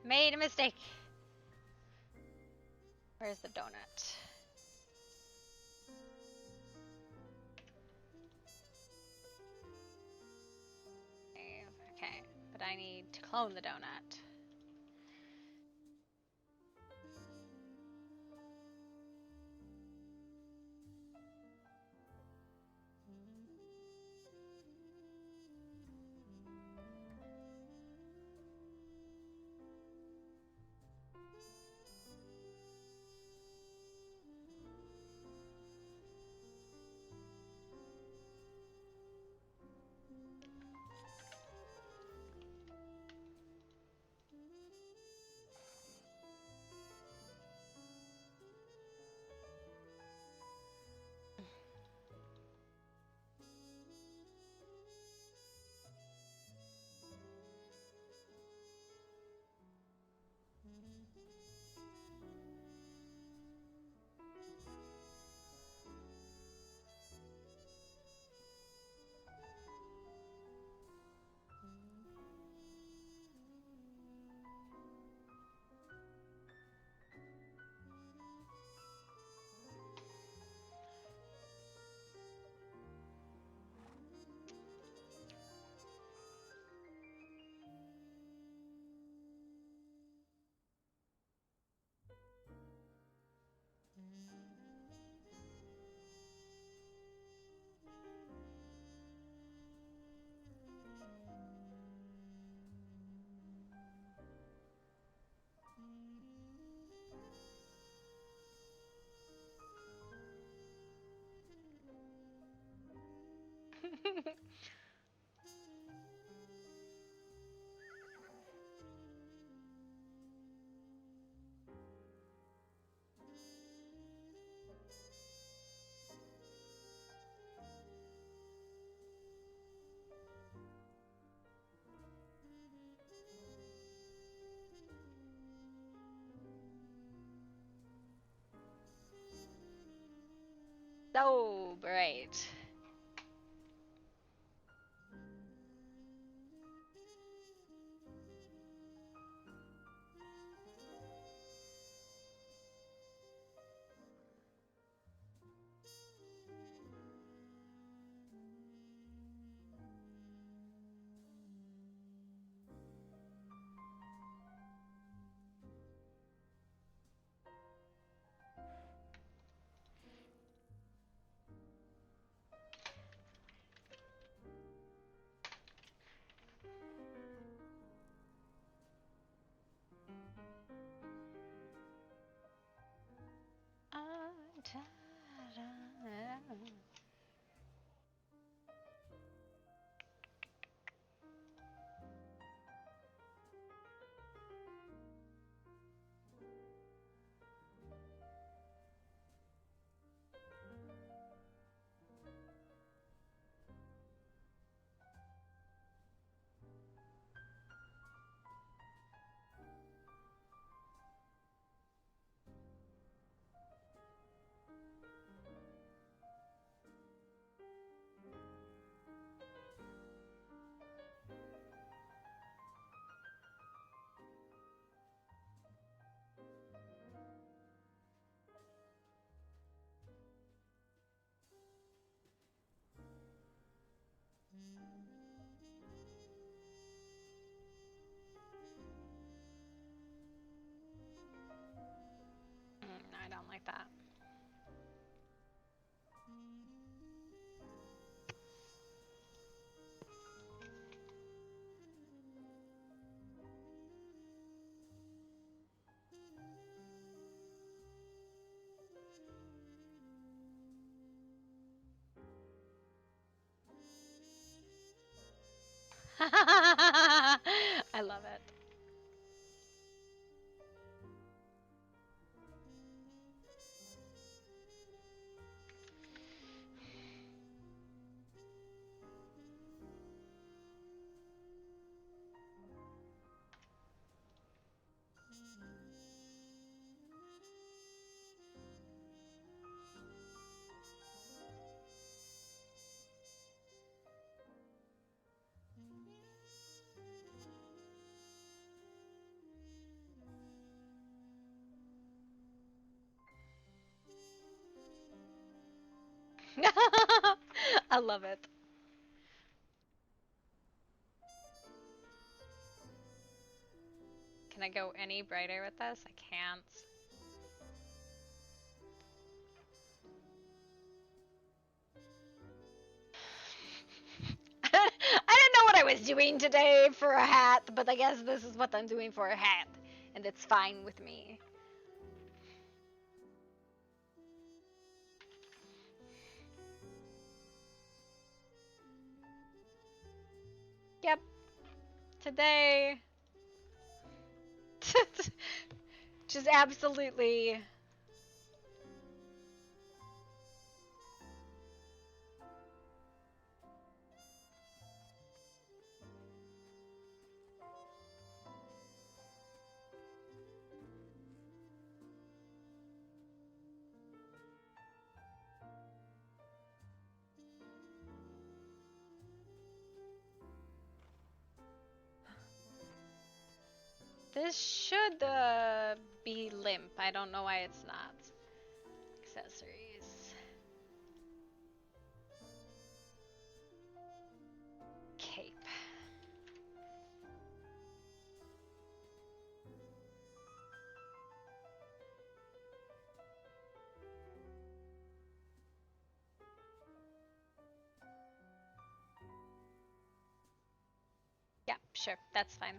Made a mistake. Where's the donut? Okay, but I need to clone the donut. So bright. I love it. Can I go any brighter with this? I can't. I didn't know what I was doing today for a hat, but I guess this is what I'm doing for a hat. And it's fine with me. Yep. Today. Just absolutely. This should be limp. I don't know why it's not. Accessories. Cape. Yeah, sure. That's fine.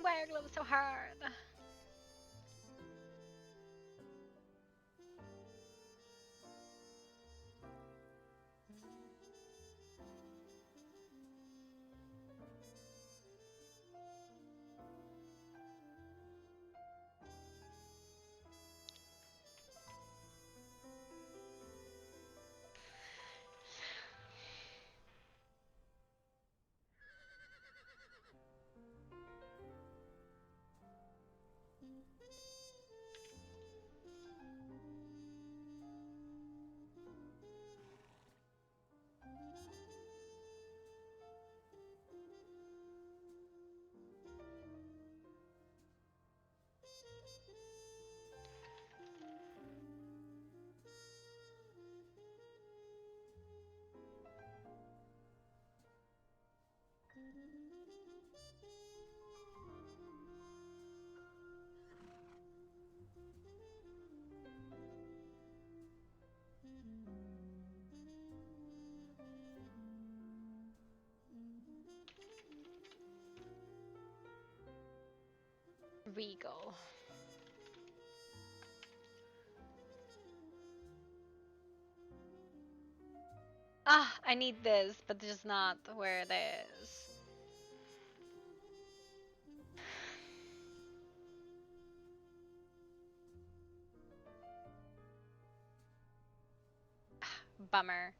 Why are gloves so hard? Regal. Ah, I need this, but just not where it is. Bummer.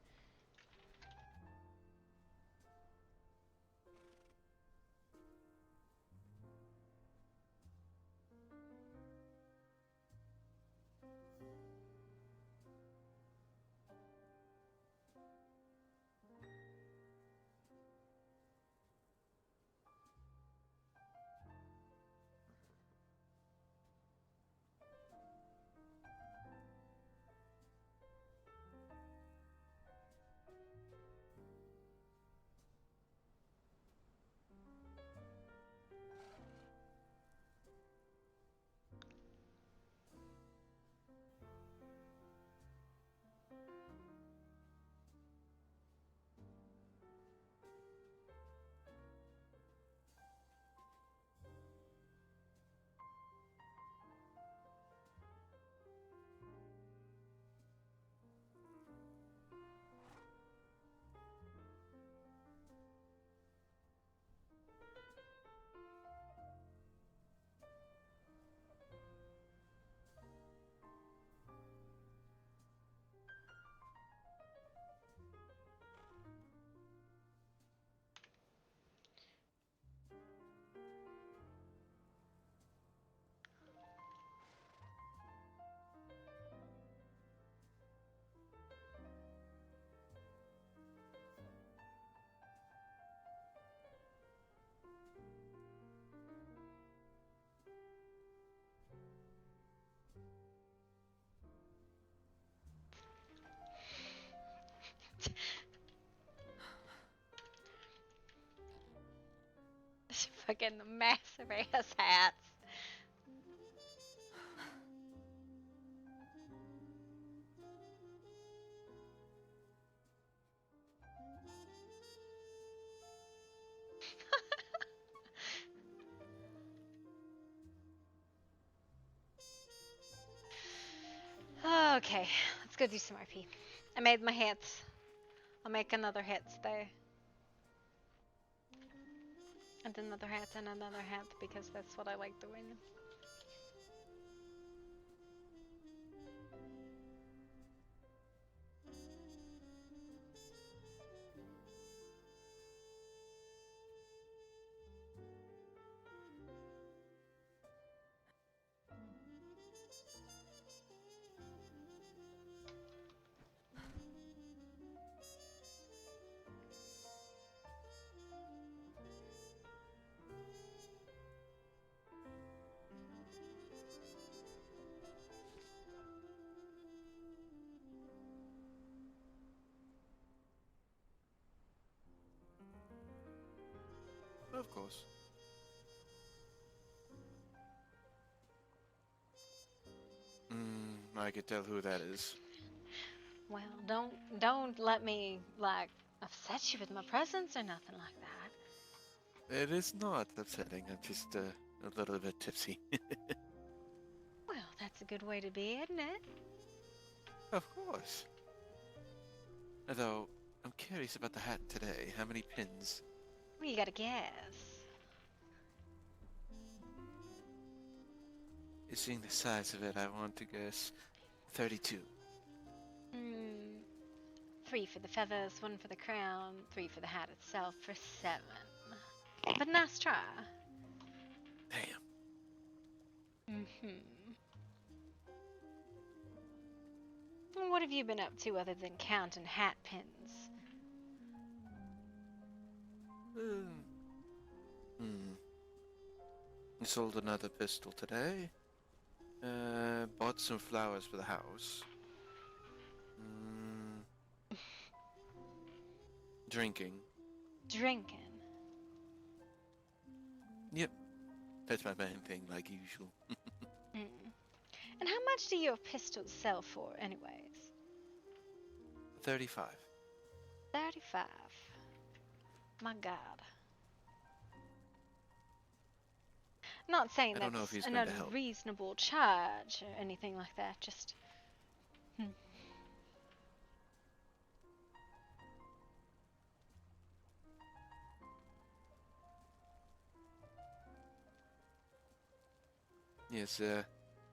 Fucking massive ass hats. Okay, let's go do some RP. I made my hats. I'll make another hats there. And another hat and another hat because that's what I like doing. Of course. I could tell who that is. Well, don't let me like upset you with my presence or nothing like that. It is not upsetting. I'm just a little bit tipsy. Well, that's a good way to be, isn't it? Of course. Although, I'm curious about the hat today. How many pins? Well, you gotta guess. Seeing the size of it, I want to guess 32. 3 for the feathers, 1 for the crown, 3 for the hat itself for 7. But nice try. Damn. What have you been up to other than counting hat pins? I sold another pistol today. Bought some flowers for the house. Drinking. Drinking. Yep. That's my main thing, like usual. And how much do your pistols sell for, anyways? 35. 35. My god. Not saying I don't know if that's he's an going to help. unreasonable charge or anything like that, just... Yes,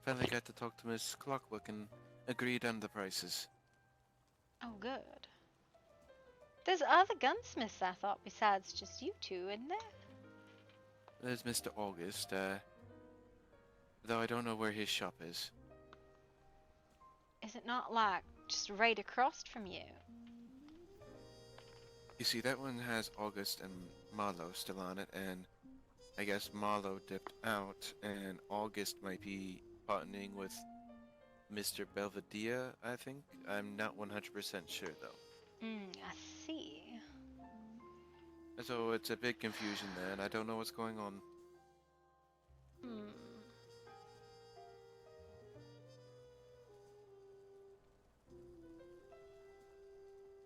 finally got to talk to Miss Clockwork and agreed on the prices. Oh, good. There's other gunsmiths, I thought, besides just you two, isn't there? There's Mr. August, though I don't know where his shop is. Is it not like just right across from you? You see, that one has August and Marlowe still on it, and I guess Marlowe dipped out, and August might be partnering with Mr. Belvedere, I think. I'm not 100% sure, though. I see. So it's a big confusion there, and I don't know what's going on. Hmm.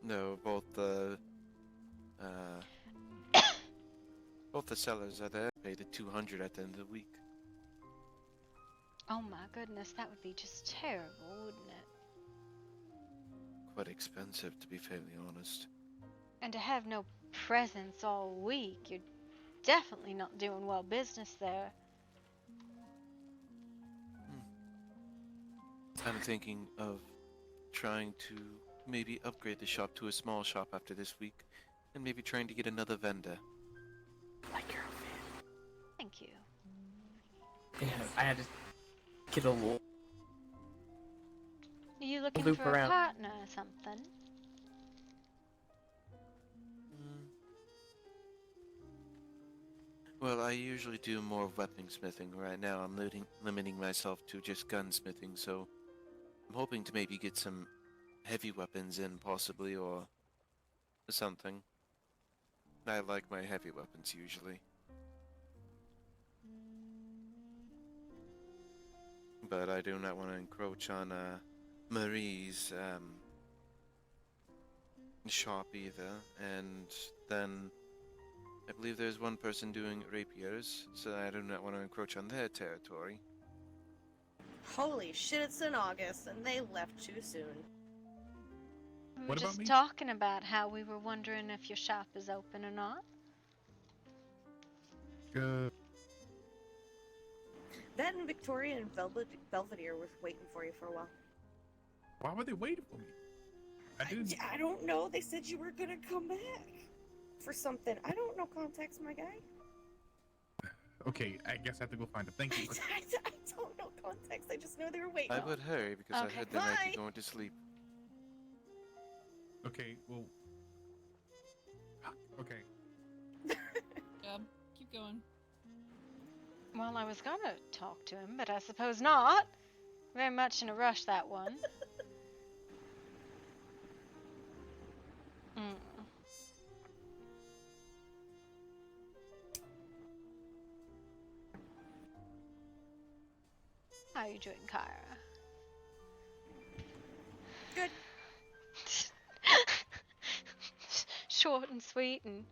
No, uh, both the sellers are there. Paid the 200 at the end of the week. Oh my goodness, that would be just terrible, wouldn't it? Quite expensive, to be fairly honest. And to have no presents all week, you're definitely not doing well business there. I'm thinking of trying to maybe upgrade the shop to a small shop after this week, and maybe trying to get another vendor. Like your outfit. Thank you. Yeah, I had to get a little. Are you looking Loop for around. a partner or something? Well, I usually do more weaponsmithing. Right now, I'm limiting myself to just gunsmithing, so I'm hoping to maybe get some heavy weapons in, possibly, or something. I like my heavy weapons, usually. But I do not want to encroach on, Marie's, shop either, and then I believe there's one person doing rapiers, so I do not want to encroach on their territory. Holy shit, it's in August, and they left too soon. We were What about just me? talking about how we were wondering if your shop is open or not. That and Victoria and Belvedere were waiting for you for a while. Why were they waiting for me? I don't know. They said you were gonna come back for something. I don't know context, my guy. Okay, I guess I have to go find them. Thank you. I don't know context. I just know they were waiting. I would hurry because I Okay. heard they might be Bye. going to sleep. Okay, well. Okay. Keep going. Well, I was gonna talk to him, but I suppose not. Very much in a rush, that one. Mm. How are you doing, Kyra? Good. Short and sweet and...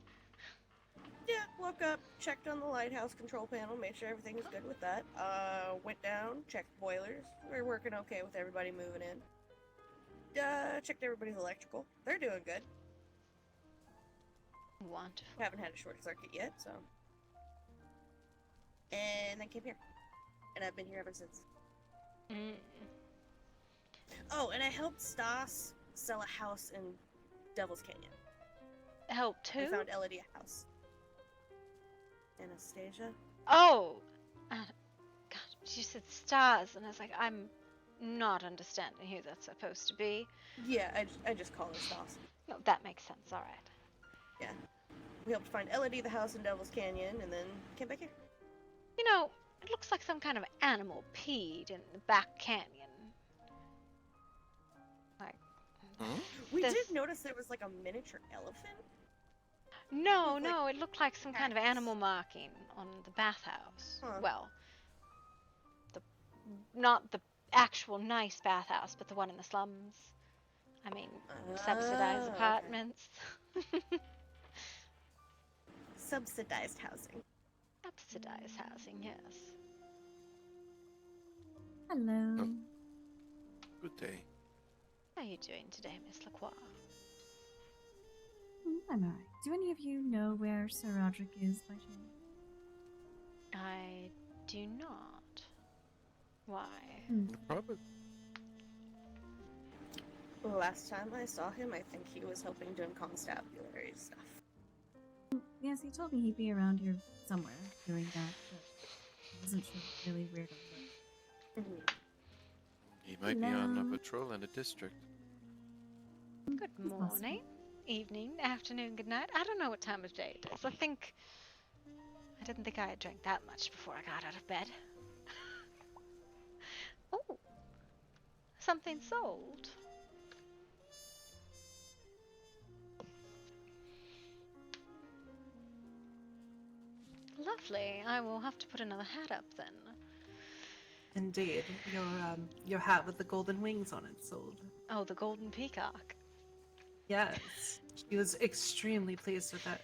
Yeah, woke up, checked on the lighthouse control panel, made sure everything was good with that. Went down, checked boilers. We're working okay with everybody moving in. Checked everybody's electrical. They're doing good. Wonderful. Haven't had a short circuit yet, so. And then came here. And I've been here ever since. Mm. Oh, and I helped Stas sell a house in Devil's Canyon. Help We too? found Elodie a house. Anastasia? Oh! God, you said stars, and I was like, I'm not understanding who that's supposed to be. Yeah, I just call her Stas. No, that makes sense, alright. Yeah. We helped find Elodie the house in Devil's Canyon, and then came back here. You know, it looks like some kind of animal peed in the back canyon. Like, Hmm? We This- did notice there was like a miniature elephant. no, With, no, it looked like some kind of cats. animal marking on the bathhouse. Huh. Well, not the actual nice bathhouse, but the one in the slums. I mean, subsidized okay. apartments. Subsidized housing. Subsidized housing, yes. Hello. Oh. Good day. How are you doing today, Miss Lacroix? I'm alright. Do any of you know where Sir Roderick is by chance? I do not. Why? No problem. Last time I saw him, I think he was helping doing constabulary stuff. Yes, he told me he'd be around here somewhere doing that, but I wasn't sure really where to look. Mhm. He might be on a Hello. patrol in a district. Good It's possible. morning, evening, afternoon, good night. I don't know what time of day it is. I didn't think I had drank that much before I got out of bed. Oh, something sold. Lovely. I will have to put another hat up then. Indeed, your hat with the golden wings on it sold. Oh, the golden peacock. Yes, she was extremely pleased with it.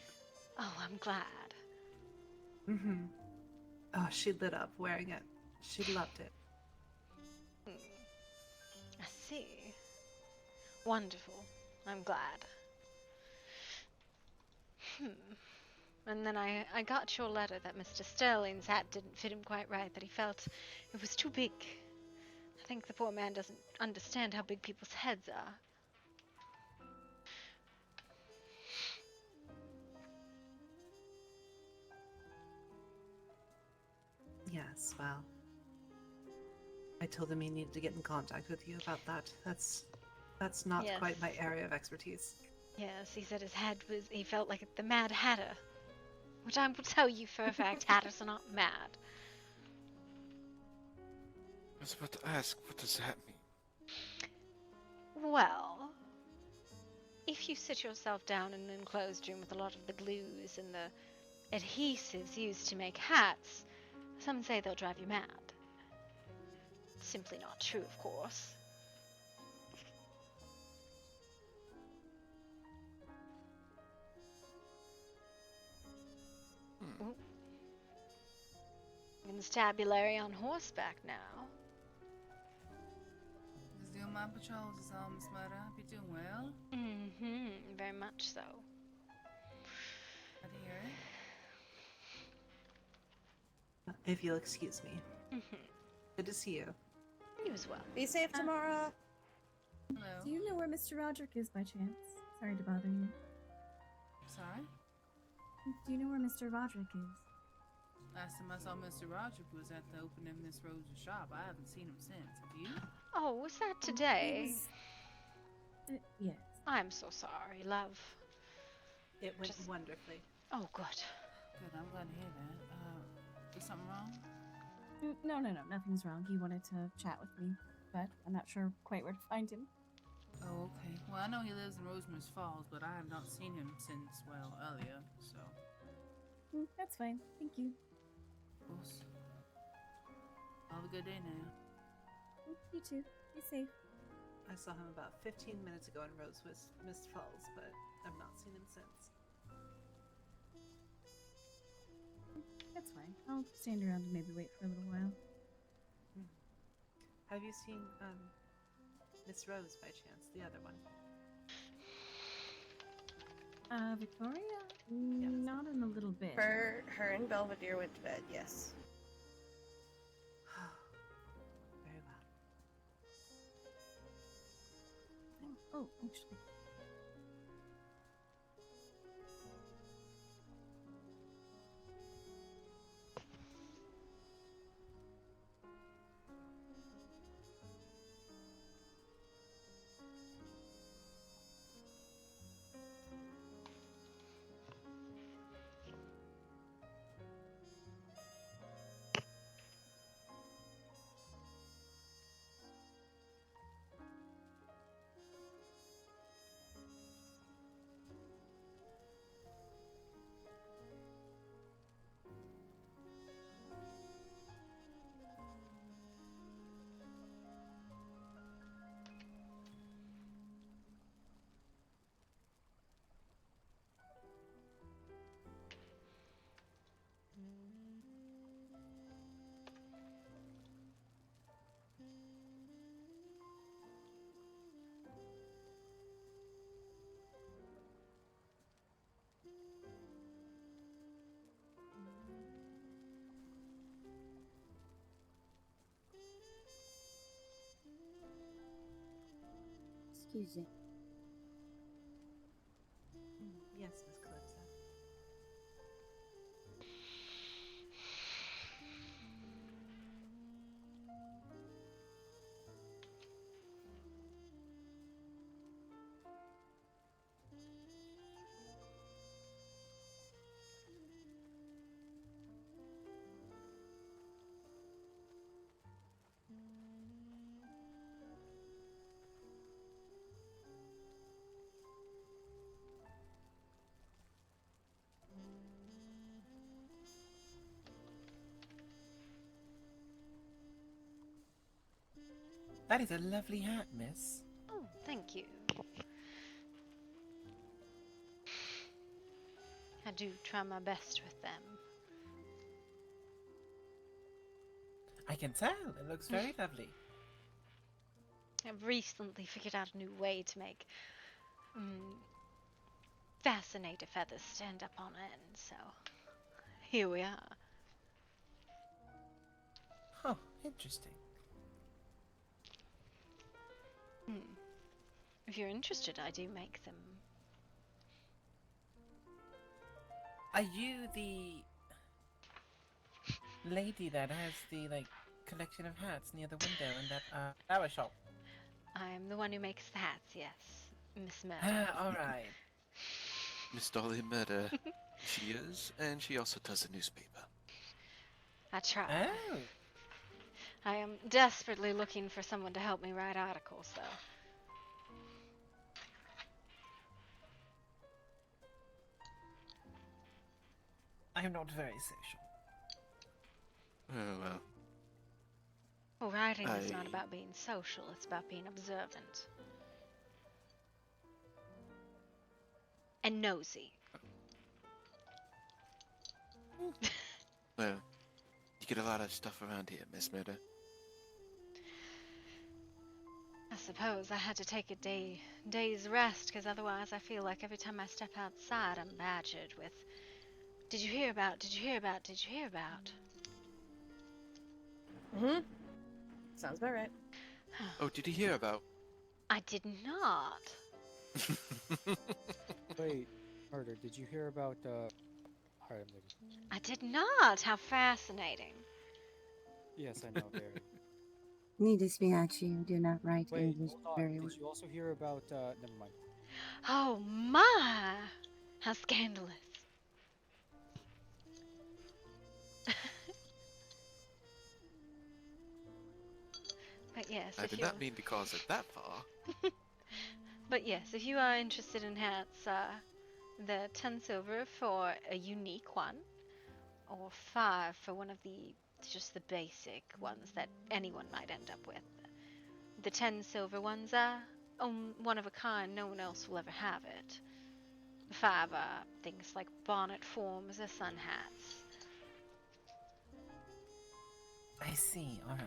Oh, I'm glad. Mm-hmm. Oh, she lit up wearing it. She loved it. I see. Wonderful. I'm glad. And then I got your letter that Mr. Sterling's hat didn't fit him quite right, that he felt it was too big. I think the poor man doesn't understand how big people's heads are. Yes, well, I told him he needed to get in contact with you about that. That's not Yes. quite my area of expertise. Yes, he said his head was, he felt like the Mad Hatter. Which I will tell you for a fact, hatters are not mad. I was about to ask, what does that mean? Well, if you sit yourself down in an enclosed room with a lot of the glues and the adhesives used to make hats, some say they'll drive you mad. Simply not true, of course. Ooh. Constabulary on horseback now. Just doing my patrols, is all, Miss Murder. Hope you're doing well. Mm-hmm, very much so. Glad to hear it. If you'll excuse me. Mm-hmm. Good to see you. You as well. Be safe tomorrow. Hello. Do you know where Mr. Roderick is by chance? Sorry to bother you. Sorry? Do you know where Mr. Roderick is? Last time I saw Mr. Roderick was at the opening of Miss Rose's shop. I haven't seen him since. Have you? Oh, was that He today? was... yes. I'm so sorry, love. It went Just- wonderfully. Oh, good. Good, I'm glad to hear that. Is something wrong? No, nothing's wrong. He wanted to chat with me, but I'm not sure quite where to find him. Oh, okay. Well, I know he lives in Rosemary's Falls, but I have not seen him since, well, earlier, so. That's fine. Thank you. Of course. Have a good day now. You too. Be safe. I saw him about 15 minutes ago in Mist Falls, but I've not seen him since. That's fine. I'll stand around and maybe wait for a little while. Have you seen Miss Rose by chance? The other one. Victoria? Yes. Not in a little bit. Her and Belvedere went to bed, yes. Very well. Oh, actually. Excuse me. Yes, Miss Calypso. That is a lovely hat, miss. Oh, thank you. I do try my best with them. I can tell. It looks very lovely. I've recently figured out a new way to make fascinator feathers stand up on end, so here we are. Oh, interesting. If you're interested, I do make them. Are you the lady that has the, like, collection of hats near the window in that, flower shop? I am the one who makes the hats, yes. Miss Murder. Ah, alright. Miss Dolly Murder. She is, and she also does a newspaper. I try. Oh. I am desperately looking for someone to help me write articles, though. I am not very social. Oh, well. Well, writing is not about being social, it's about being observant. And nosy. Well, you get a lot of stuff around here, Miss Murder. I suppose I had to take a day's rest, because otherwise I feel like every time I step outside I'm badgered with, did you hear about, did you hear about, did you hear about? Mm-hmm. Sounds about right. Oh, did you hear about? I did not. Wait, Murder, did you hear about, Alright, I'm leaving. I did not. How fascinating. Yes, I know, very. Needless to be, actually, you do not write Wait, English hold on. very well. Did you also hear about, never mind. Oh my! How scandalous. But yes, I did not mean to cause it that far. But yes, if you are interested in hats, they're 10 silver for a unique one, or 5 for one of the just the basic ones that anyone might end up with. The 10 silver ones are one of a kind, no one else will ever have it. The 5 are things like bonnet forms or sun hats. I see, alright.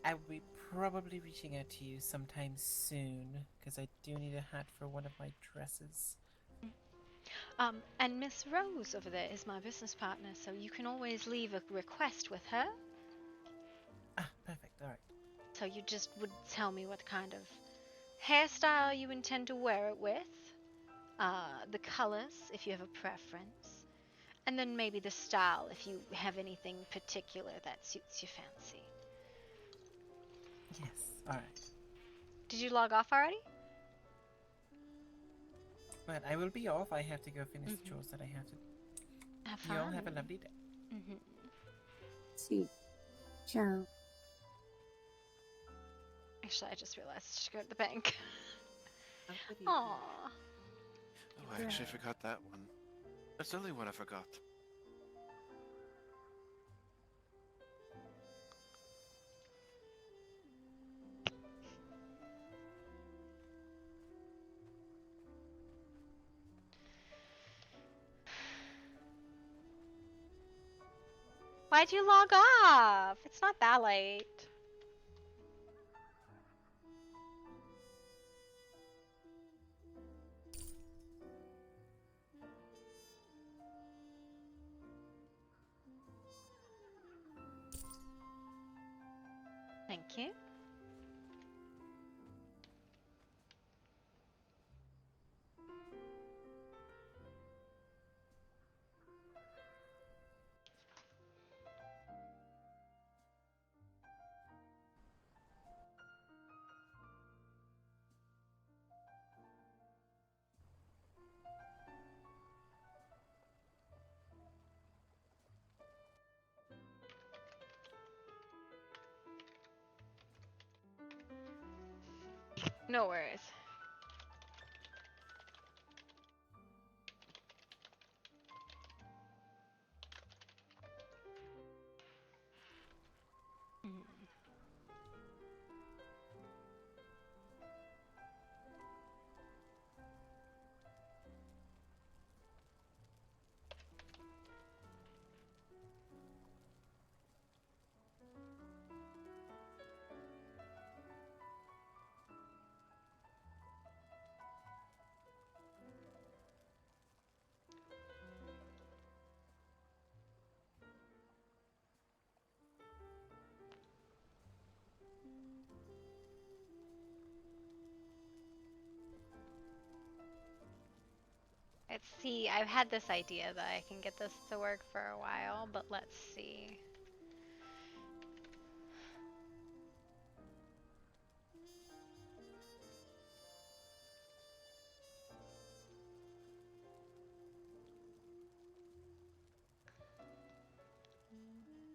I will be probably reaching out to you sometime soon, because I do need a hat for one of my dresses. And Miss Rose over there is my business partner, so you can always leave a request with her. Ah, perfect, alright. So you just would tell me what kind of hairstyle you intend to wear it with, the colors, if you have a preference, and then maybe the style, if you have anything particular that suits your fancy. Yes, alright. Did you log off already? But I will be off. I have to go finish the chores that I have to. Have You all fun. have a lovely day. See. Ciao. Actually, I just realized I should go to the bank. Aww. Oh, I actually forgot that one. That's the only one I forgot. Why'd you log off? It's not that late. Thank you. No worries. Hmm. Let's see. I've had this idea that I can get this to work for a while, but let's see.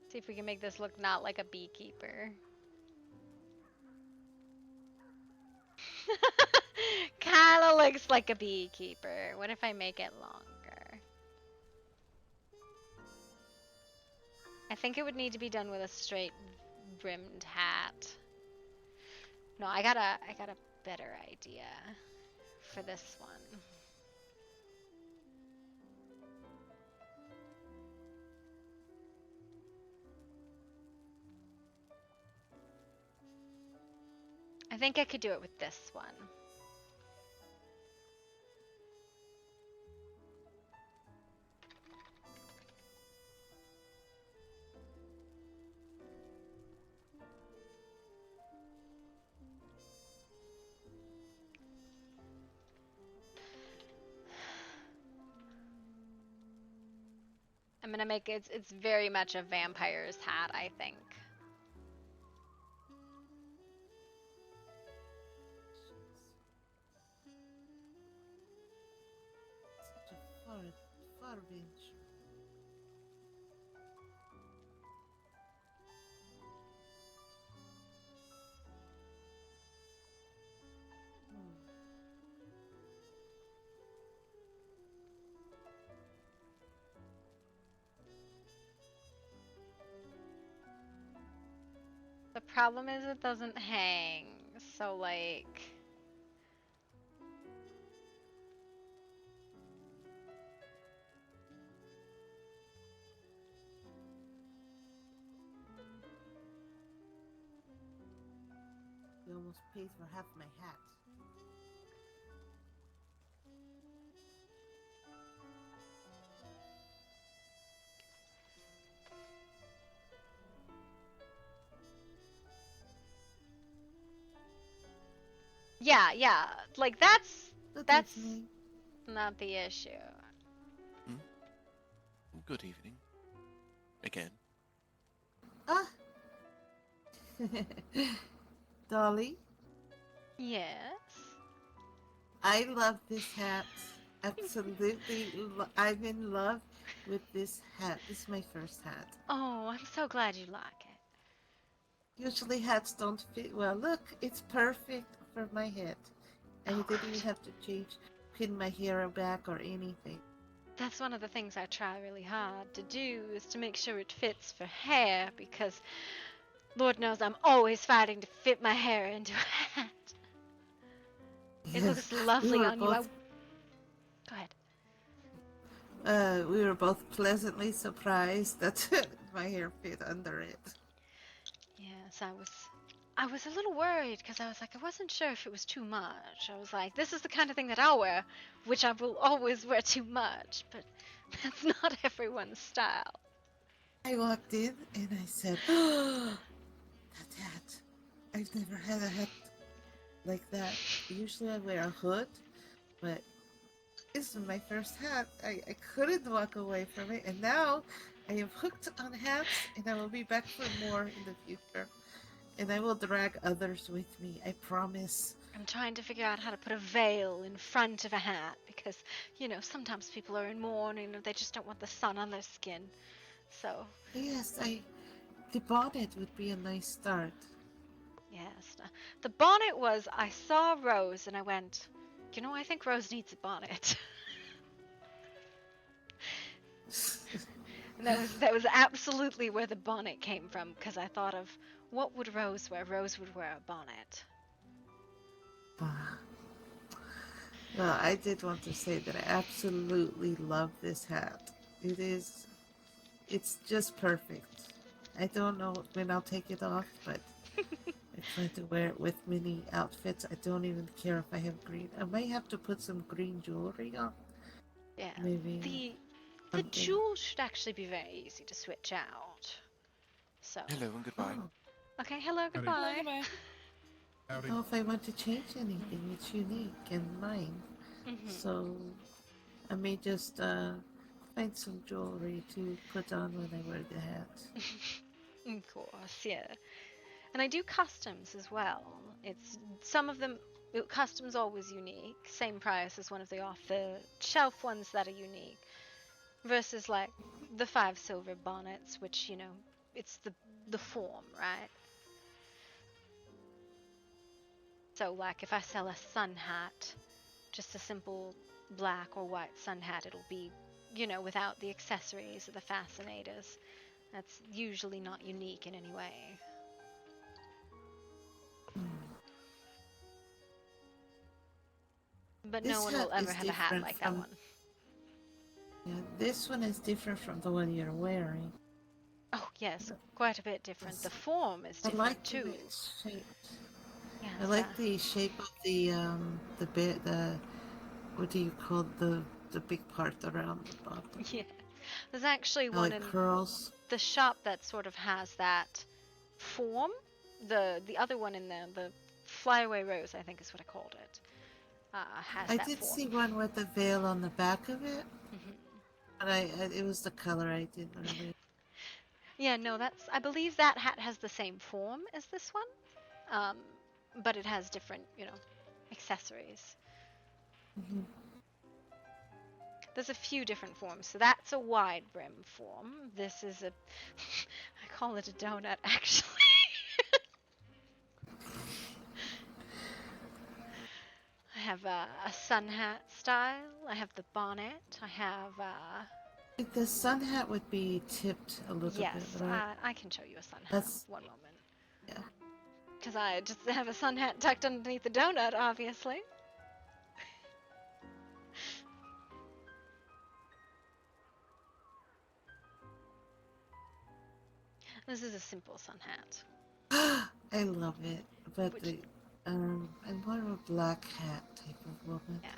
See if we can make this look not like a beekeeper. Kinda looks like a beekeeper. What if I make it longer? I think it would need to be done with a straight brimmed hat. No, I got a better idea for this one. I think I could do it with this one. I'm gonna make it, it's very much a vampire's hat, I think. Such a far bench. The problem is it doesn't hang, so like... You almost paid for half my hat. Yeah, like that's Good evening. not the issue. Good evening. Again. Ah! Dolly, Yes? I love this hat. Absolutely. I'm in love with this hat. This is my first hat. Oh, I'm so glad you like it. Usually hats don't fit well. Look, it's perfect for my head. I didn't even have to pin my hair back or anything. That's one of the things I try really hard to do, is to make sure it fits for hair, because Lord knows I'm always fighting to fit my hair into a hat. It looks lovely on you. Go ahead. We were both pleasantly surprised that my hair fit under it. Yes, I was a little worried, because I was like, I wasn't sure if it was too much. I was like, this is the kind of thing that I'll wear, which I will always wear too much, but that's not everyone's style. I walked in and I said, oh, that hat. I've never had a hat like that. Usually I wear a hood, but this is my first hat. I couldn't walk away from it, and now I am hooked on hats, and I will be back for more in the future. And I will drag others with me, I promise. I'm trying to figure out how to put a veil in front of a hat, because, you know, sometimes people are in mourning or they just don't want the sun on their skin. So... Yes, the bonnet would be a nice start. Yeah, yes. The bonnet was, I saw Rose and I went, you know, I think Rose needs a bonnet. And that was absolutely where the bonnet came from, because I thought of what would Rose wear? Rose would wear a bonnet. Well, I did want to say that I absolutely love this hat. It's just perfect. I don't know when I'll take it off, but I plan to wear it with many outfits. I don't even care if I have green. I might have to put some green jewelry on. Yeah. Maybe The something. jewels should actually be very easy to switch out. So. Hello and goodbye. Oh, Okay, hello, goodbye. Goodbye. I don't know if I want to change anything. It's unique and mine. So I may just find some jewelry to put on when I wear the hat. Of course, yeah. And I do customs as well. It's some of them. Customs always unique, same price as one of the off-the-shelf ones that are unique, versus like the 5 silver bonnets, which, you know, it's the form, right? So like if I sell a sun hat, just a simple black or white sun hat, it'll be, you know, without the accessories or the fascinators. That's usually not unique in any way. But This no one hat will ever is have a hat different like that from- one. Yeah, this one is different from the one you're wearing. Oh yes, quite a bit different. Yes. The form is I different like the too. way it's shaped. Yes, I like the shape of the bit, what do you call the big part around the bottom? yeah. There's actually How one it in curls. the shop that sort of has that form. The other one in there, the Flyaway Rose, I think is what I called it, has I that did form. see one with a veil on the back of it, Mhm. but it was the color I didn't really. Yeah, no, I believe that hat has the same form as this one, but it has different, you know, accessories. Mhm. There's a few different forms. So that's a wide brim form. This is a, I call it a donut actually. I have a sun hat style. I have the bonnet. I have, The sun hat would be tipped a little yes, bit, right? I can show you a sun hat. That's- One moment. Yeah. Because I just have a sun hat tucked underneath the donut, obviously. This is a simple sun hat. I love it, but Which- I'm more of a black hat type of woman. Yeah.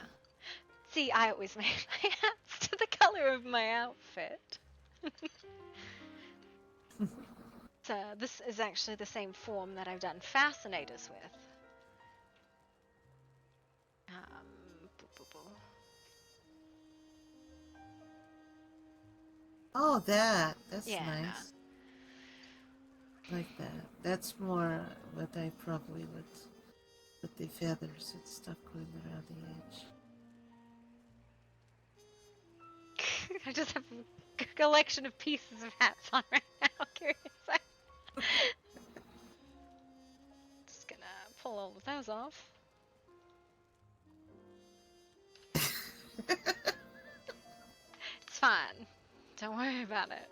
See, I always make my hats to the color of my outfit. So this is actually the same form that I've done fascinators with. Boo, boo, boo. Oh, that's Yeah. nice. Like that. That's more what I probably would with the feathers and stuff going around the edge. I just have a collection of pieces of hats on right now. Curious. Just gonna pull all of those off. It's fine. Don't worry about it.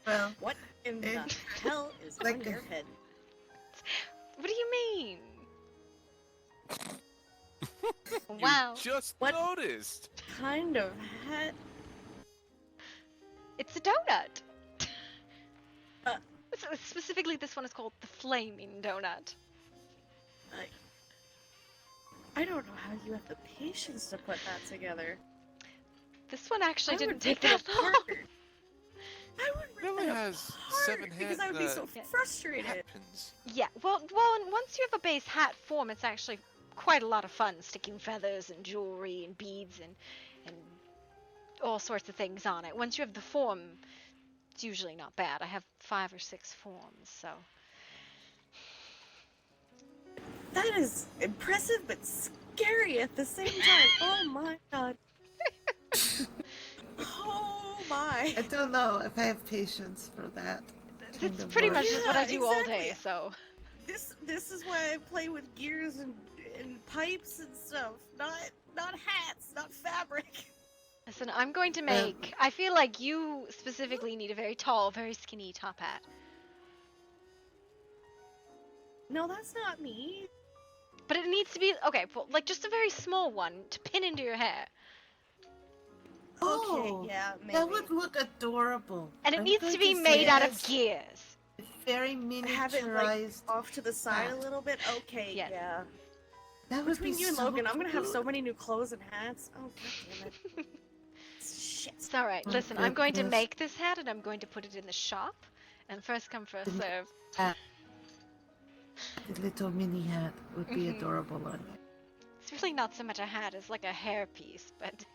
Well, What in the It- hell is like on a- your head? What do you mean? Wow. Just What? noticed. Kind of hat? It's a donut. Uh. Specifically, this one is called the Flaming Donut. I don't know how you have the patience to put that together. This one actually I didn't would take rip that it long. apart. I would It only rip it has apart 7 because heads. I would be so Yeah. frustrated. Hat pins. Yeah, well, and once you have a base hat form, it's actually quite a lot of fun sticking feathers and jewelry and beads and all sorts of things on it. Once you have the form, it's usually not bad. I have 5 or 6 forms, so. That is impressive but scary at the same time. Oh my god. Oh my. I don't know if I have patience for that. kind It's of pretty work. much just what I Yeah, do all exactly. day, so. This is why I play with gears and pipes and stuff. Not hats, not fabric. Listen, I'm going to make. I feel like you specifically need a very tall, very skinny top hat. No, that's not me. But it needs to be okay, well, like just a very small one to pin into your hair, Okay, Oh, yeah, maybe. that would look adorable. and it I'm needs going to be say made out of yes. gears. Very Have it like miniaturized. off to the side a hat. little bit. Okay, Yes. yeah. That would Between be you and so Logan, I'm gonna have so cute. many new clothes and hats. Oh god damn it. Shit. It's all right. My Listen, I'm going to goodness. make this hat, and I'm going to put it in the shop, and first come, first The serve. hat. The little mini hat would be Mhm. adorable on you. It's really not so much a hat as like a hair piece, but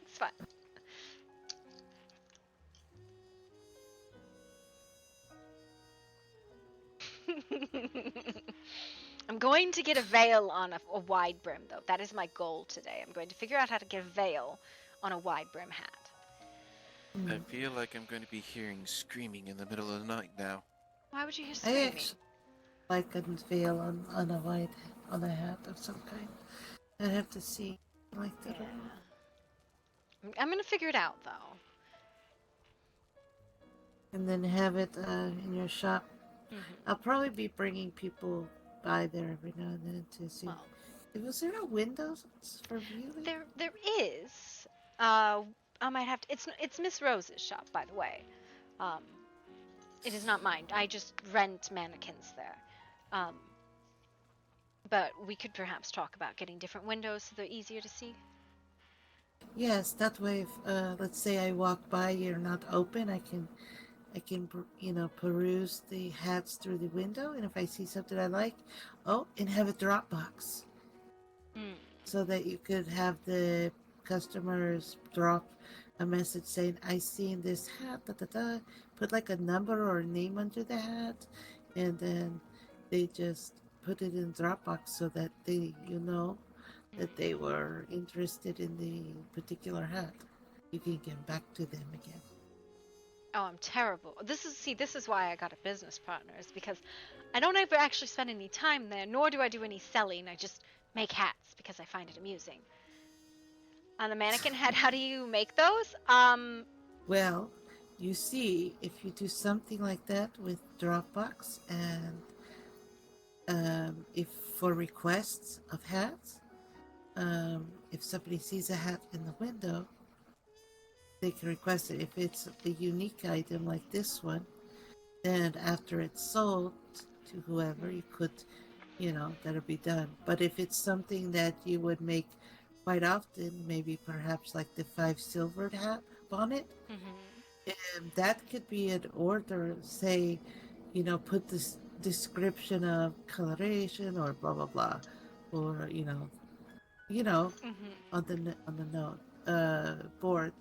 it's fine. I'm going to get a veil on a wide brim, though. That is my goal today. I'm going to figure out how to get a veil on a wide brim hat. I feel like I'm going to be hearing screaming in the middle of the night now. Why would you hear I screaming? actually like a veil on a hat of some kind. I'd have to see like that. Yeah. I'm going to figure it out, though. And then have it in your shop. I'll probably be bringing people by there every now and then to see. Well, Was there no windows for viewing? there is. I might have to. It's Miss Rose's shop, by the way. It is not mine. I just rent mannequins there. But we could perhaps talk about getting different windows so they're easier to see. Yes, that way. If, let's say I walk by, you're not open. I can peruse the hats through the window, and if I see something I like, and have a Dropbox, so that you could have the customers drop a message saying, "I seen this hat, da da da." Put like a number or a name under the hat, and then they just put it in Dropbox so that they, that they were interested in the particular hat. You can get back to them again. Oh, I'm terrible. This is why I got a business partner, is because I don't ever actually spend any time there, nor do I do any selling. I just make hats because I find it amusing. On the mannequin hat, how do you make those? Well, you see, if you do something like that with Dropbox, and if for requests of hats, if somebody sees a hat in the window, they can request it. If it's a unique item like this one, then after it's sold to whoever, you could, that'll be done. But if it's something that you would make quite often, maybe perhaps like the 5 silvered hat bonnet, that could be an order. Say, put this description of coloration or blah blah blah, or on the note board.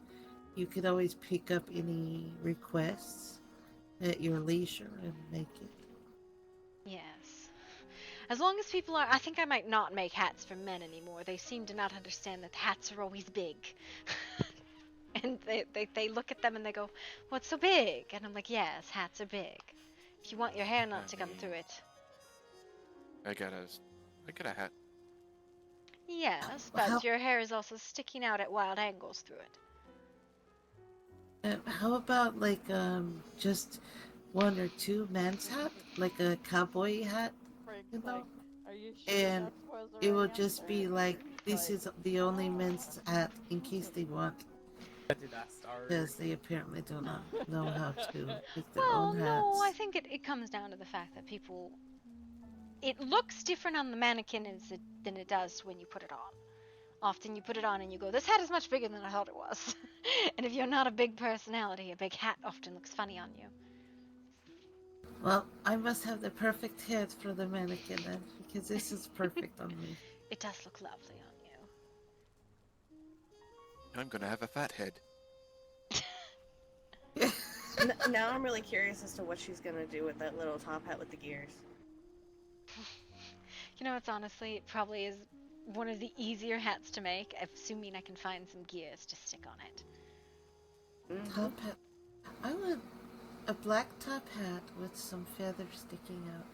You could always pick up any requests at your leisure and make it. Yes. As long as people are, I think I might not make hats for men anymore. They seem to not understand that hats are always big. And they look at them and they go, "What's so big?" And I'm like, "Yes, hats are big. If you want your hair not to come through it." I got a hat. Yes, but your hair is also sticking out at wild angles through it. How about like just 1 or 2 men's hat, like a cowboy hat, Are you sure and that was it will already just be answered? like this is the only men's hat in case they want, because they apparently do not know how to pick their Well, own hats. no, I think it comes down to the fact that people. It looks different on the mannequin than it does when you put it on. Often you put it on and you go, "This hat is much bigger than I thought it was." And if you're not a big personality, a big hat often looks funny on you. Well, I must have the perfect head for the mannequin then, because this is perfect on me. It does look lovely on you. I'm gonna have a fat head. Now I'm really curious as to what she's gonna do with that little top hat with the gears. It's honestly, it probably is one of the easier hats to make, assuming I can find some gears to stick on it. Top hat. a black top hat with some feathers sticking out.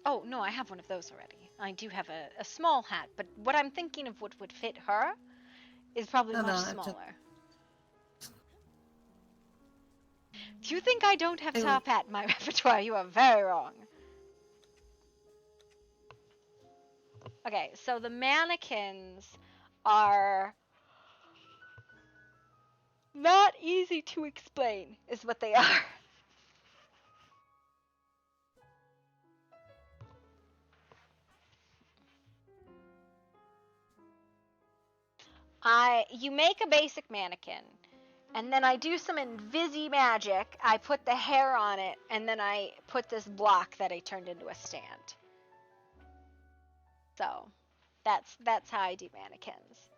Oh, no, I have one of those already. I do have a small hat, but what I'm thinking of what would fit her is probably much smaller. If you think I don't have top hat in my repertoire, you are very wrong. Okay, so the mannequins are not easy to explain, is what they are. You make a basic mannequin, and then I do some invisi magic. I put the hair on it, and then I put this block that I turned into a stand. So, that's how I do mannequins.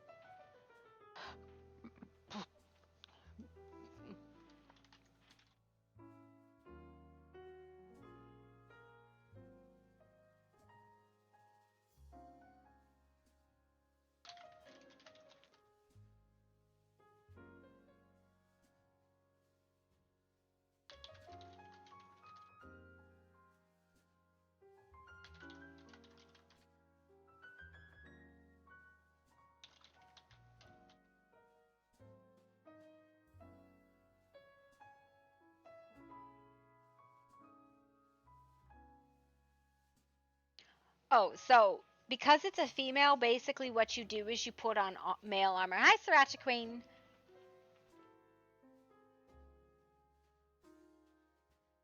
Oh, so because it's a female, basically what you do is you put on male armor. Hi, Sriracha Queen.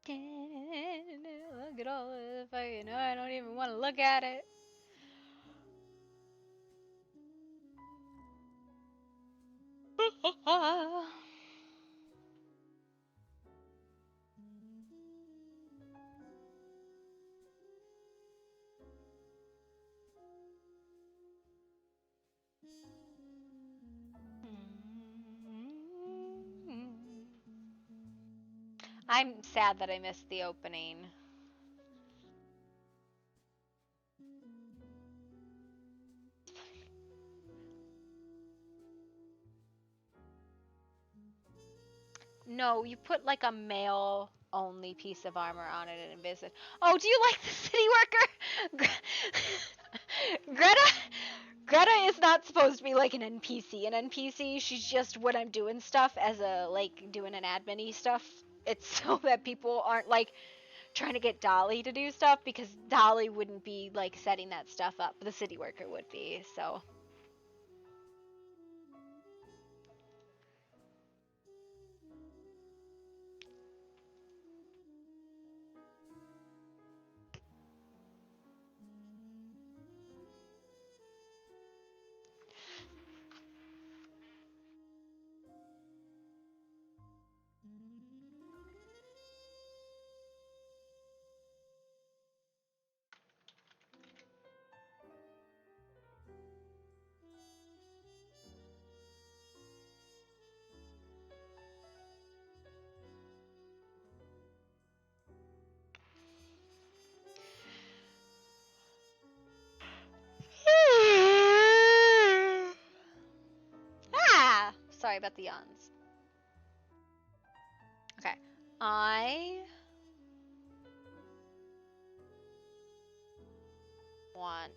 Look at all this fucking, I don't even want to look at it. I'm sad that I missed the opening. No, you put like a male only piece of armor on it and visit. Oh, do you like the city worker? Greta is not supposed to be like an NPC. An NPC, she's just when I'm doing stuff as a like doing an admin-y stuff. It's so that people aren't like trying to get Dolly to do stuff because Dolly wouldn't be like setting that stuff up. The city worker would be, so. Sorry about the yawns. Okay. I want...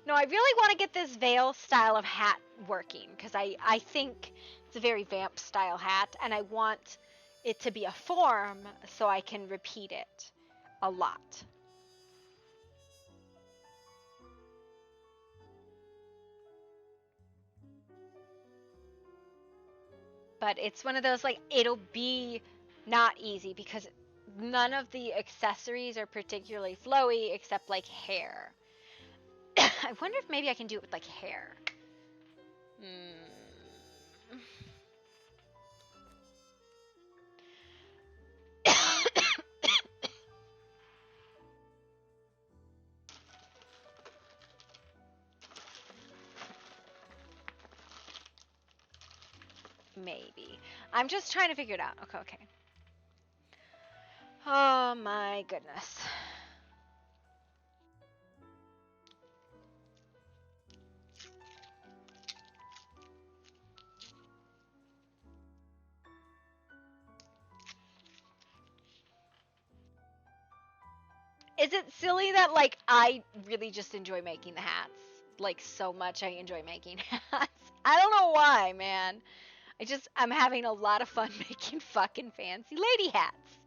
No, I really want to get this veil style of hat working because I think it's a very vamp style hat and I want it to be a form so I can repeat it a lot. But it's one of those, like, it'll be not easy because none of the accessories are particularly flowy except, like, hair. I wonder if maybe I can do it with, like, hair. Maybe. I'm just trying to figure it out. Okay. Oh my goodness. Is it silly that like I really just enjoy making the hats? Like so much I enjoy making hats. I don't know why, man. I'm having a lot of fun making fucking fancy lady hats.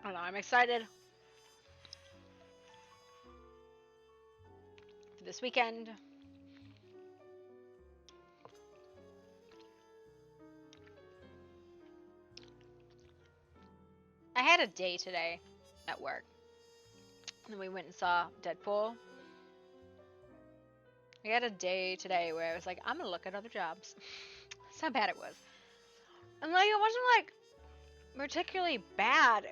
I don't know, I'm excited for this weekend. I had a day today at work. And then we went and saw Deadpool. I had a day today where I was like, I'm gonna look at other jobs. That's how bad it was. And like, it wasn't like particularly bad.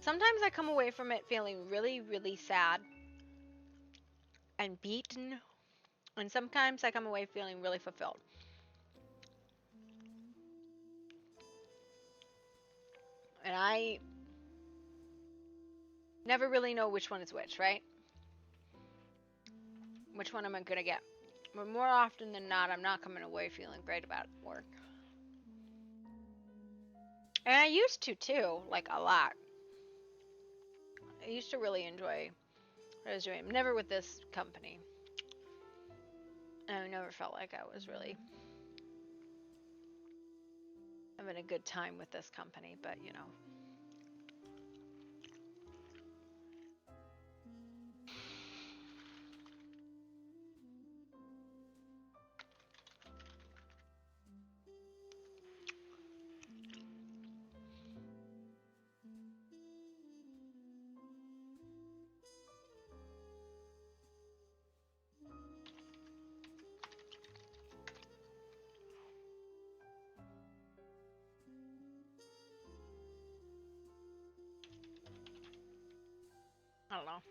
Sometimes I come away from it feeling really, really sad and beaten. And sometimes I come away feeling really fulfilled. And I never really know which one is which, right? Which one am I gonna get? But more often than not, I'm not coming away feeling great about work. And I used to too, like a lot. I used to really enjoy what I was doing. Never with this company. I never felt like I was really having a good time with this company, but you know. I don't know.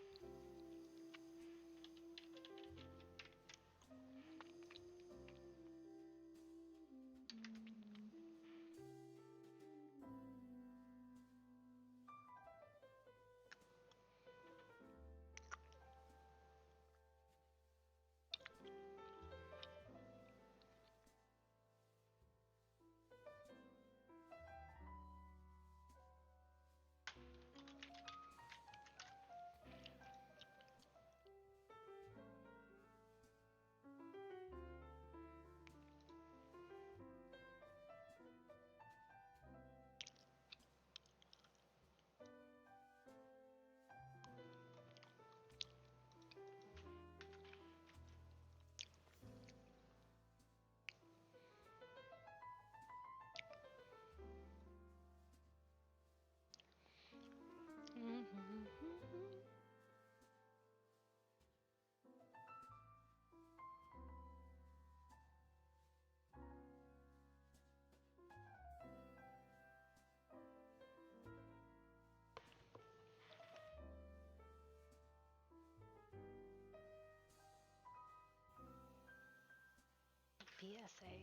PSA.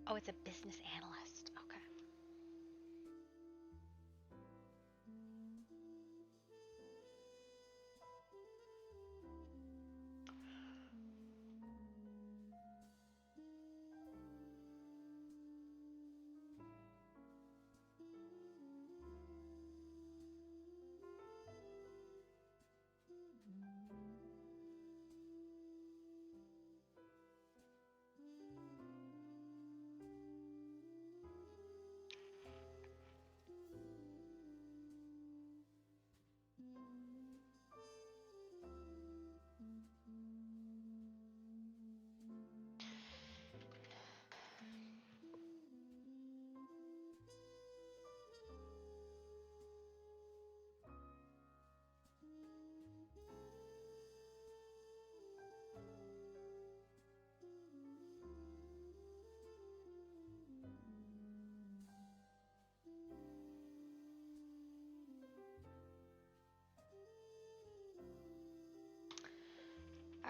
Oh, it's a business analyst. Okay.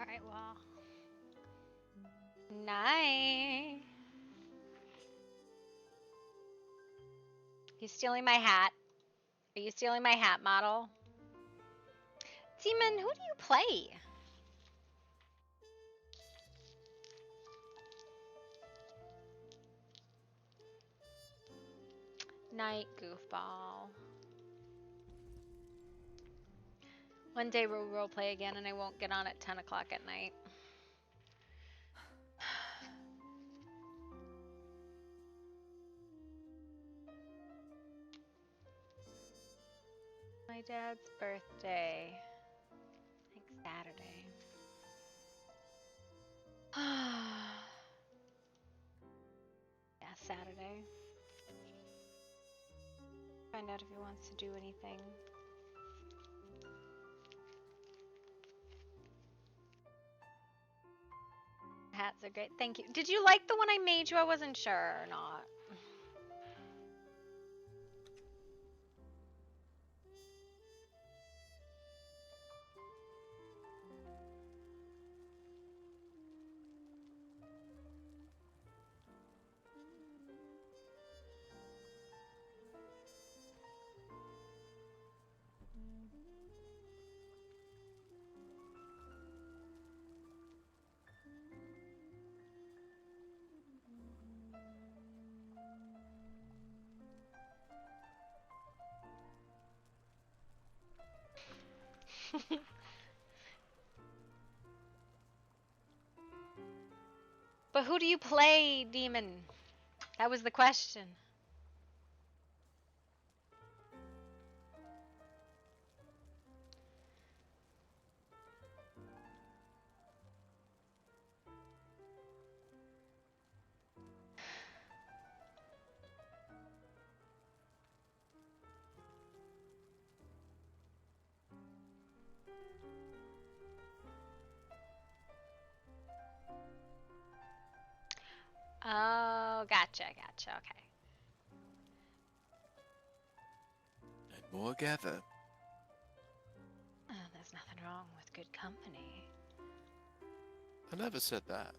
Alright, well. Night. He's stealing my hat. Are you stealing my hat, model? Demon, who do you play? Night, goofball. One day we'll roleplay again and I won't get on at 10 o'clock at night. My dad's birthday. I think Saturday. Yeah, Saturday. Find out if he wants to do anything. Hats are great. Thank you. Did you like the one I made you? I wasn't sure or not. But who do you play, Demon? That was the question. Oh, gotcha, okay. And more gather. Oh, there's nothing wrong with good company. I never said that.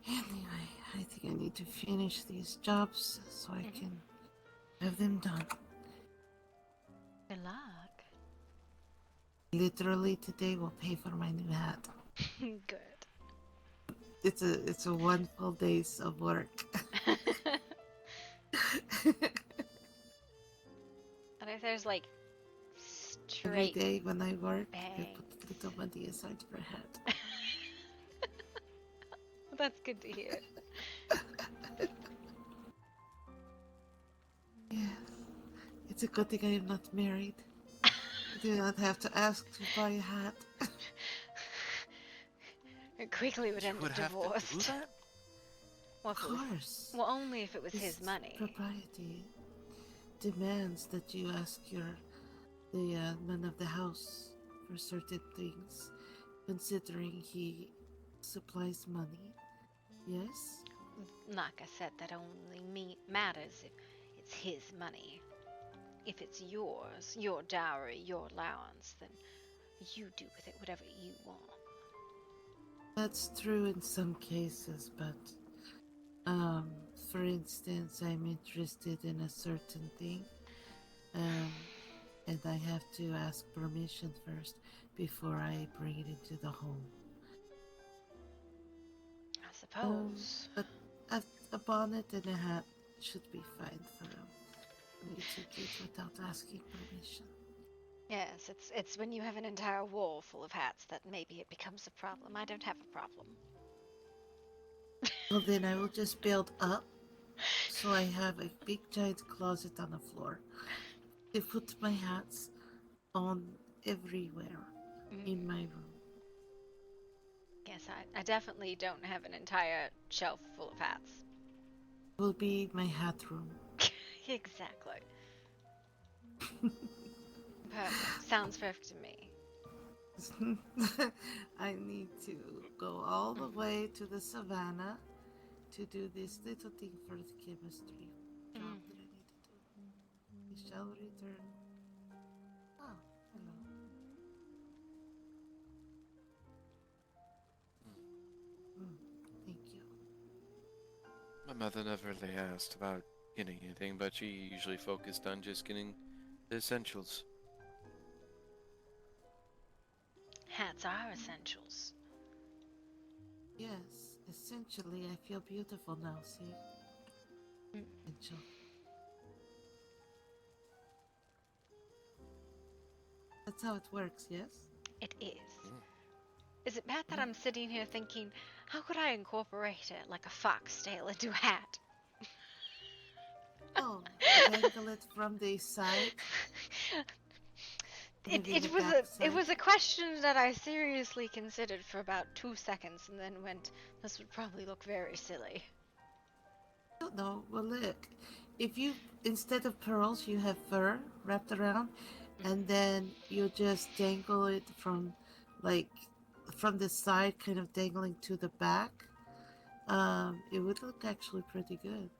Anyway, I think I need to finish these jobs so I can have them done. Good luck. Literally today will pay for my new hat. Good. It's a one full days of work. And if there's like Every straight day when I work, I bangs. put little money aside for a hat. That's good to hear. Yeah, it's a good thing I am not married. I do not have to ask to buy a hat. It quickly would end up divorced. To do that? Well, Of course. Well, only if it was his This money. Propriety demands that you ask the man of the house for certain things, considering he supplies money. Yes? Like I said, that only matters if it's his money. If it's yours, your dowry, your allowance, then you do with it whatever you want. That's true in some cases, but for instance, I'm interested in a certain thing, and I have to ask permission first before I bring it into the home. I suppose. But a bonnet and a hat should be fine for me to get without asking permission. Yes, it's when you have an entire wall full of hats that maybe it becomes a problem. I don't have a problem. Well, then I will just build up, so I have a big giant closet on the floor. I put my hats on everywhere in my room. Yes, I definitely don't have an entire shelf full of hats. Will be my hat room. Exactly. Perfect. Sounds perfect to me. I need to go all the way to the savannah to do this little thing for the chemistry job that I shall return. Oh, hello. Thank you. My mother never really asked about getting anything, but she usually focused on just getting the essentials. Hats are essentials. Yes, essentially, I feel beautiful now, see? Essential. That's how it works, yes? It is. Is it bad that I'm sitting here thinking, how could I incorporate it like a foxtail into a hat? Oh, dangle it from the side? Maybe the back It side? was a question that I seriously considered for about 2 seconds and then went, this would probably look very silly. I don't know. Well, look. If you, instead of pearls, you have fur wrapped around, and then you just dangle it from, like, from the side, kind of dangling to the back, it would look actually pretty good.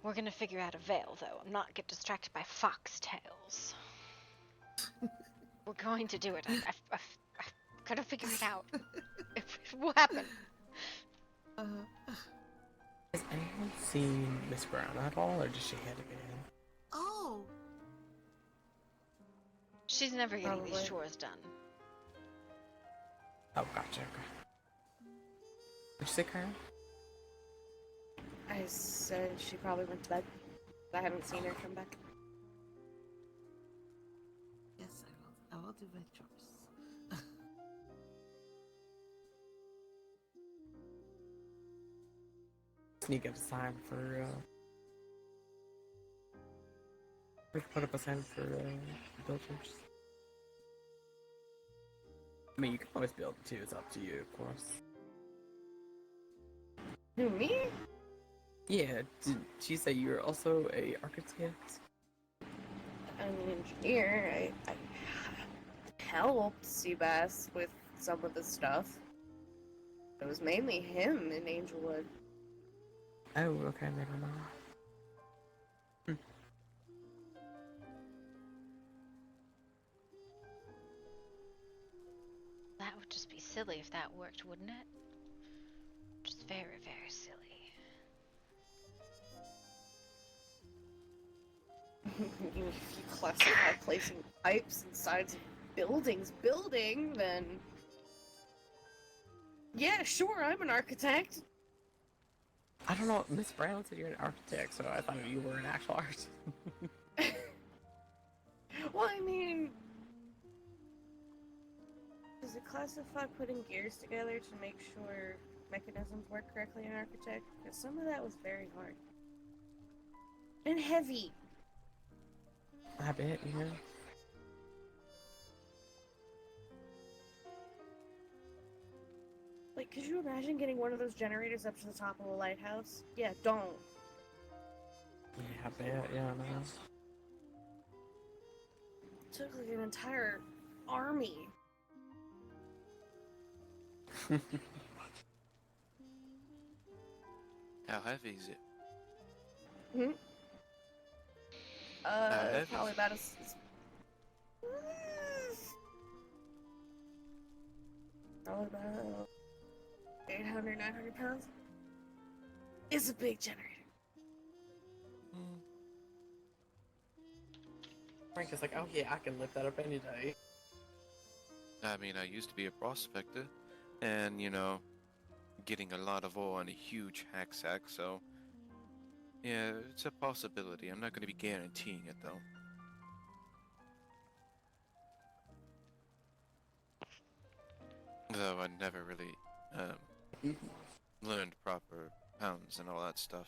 We're gonna figure out a veil, though. I'm not get distracted by foxtails. We're going to do it. I've gotta figure it out. It will happen. Has anyone seen Miss Brown at all, or does she head again? Oh! She's never getting these Probably. chores done. Oh, gotcha. Okay. What'd you say, Karen? I said she probably went to bed. I haven't seen her come back. Yes, I will do my chores. Sneak up a sign for, we can put up a sign for, builders. I mean, you can always build too, it's up to you, of course. Who, me? Yeah, did she say you're also a architect? I'm an engineer. I helped Seabass with some of the stuff. It was mainly him in Angelwood. Oh, okay, never mind. That would just be silly if that worked, wouldn't it? Just very, very silly. If you classify placing pipes inside of building, then yeah, sure, I'm an architect. I don't know, Miss Brown said you're an architect, so I thought you were an actual artist. Well, I mean, does it classify putting gears together to make sure mechanisms work correctly in architect? Because some of that was very hard and heavy. I bet, yeah. Like, could you imagine getting one of those generators up to the top of a lighthouse? Yeah, don't. Yeah, I bet, yeah, I know. Took like an entire army. How heavy is it? Hmm? heavy Probably is about probably about 800, 900 pounds. It's a big generator. Frank is like, oh yeah, I can lift that up any day. I mean, I used to be a prospector, and, you know, getting a lot of ore on a huge hack sack, so yeah, it's a possibility. I'm not going to be guaranteeing it, though. Though I never really learned proper pounds and all that stuff.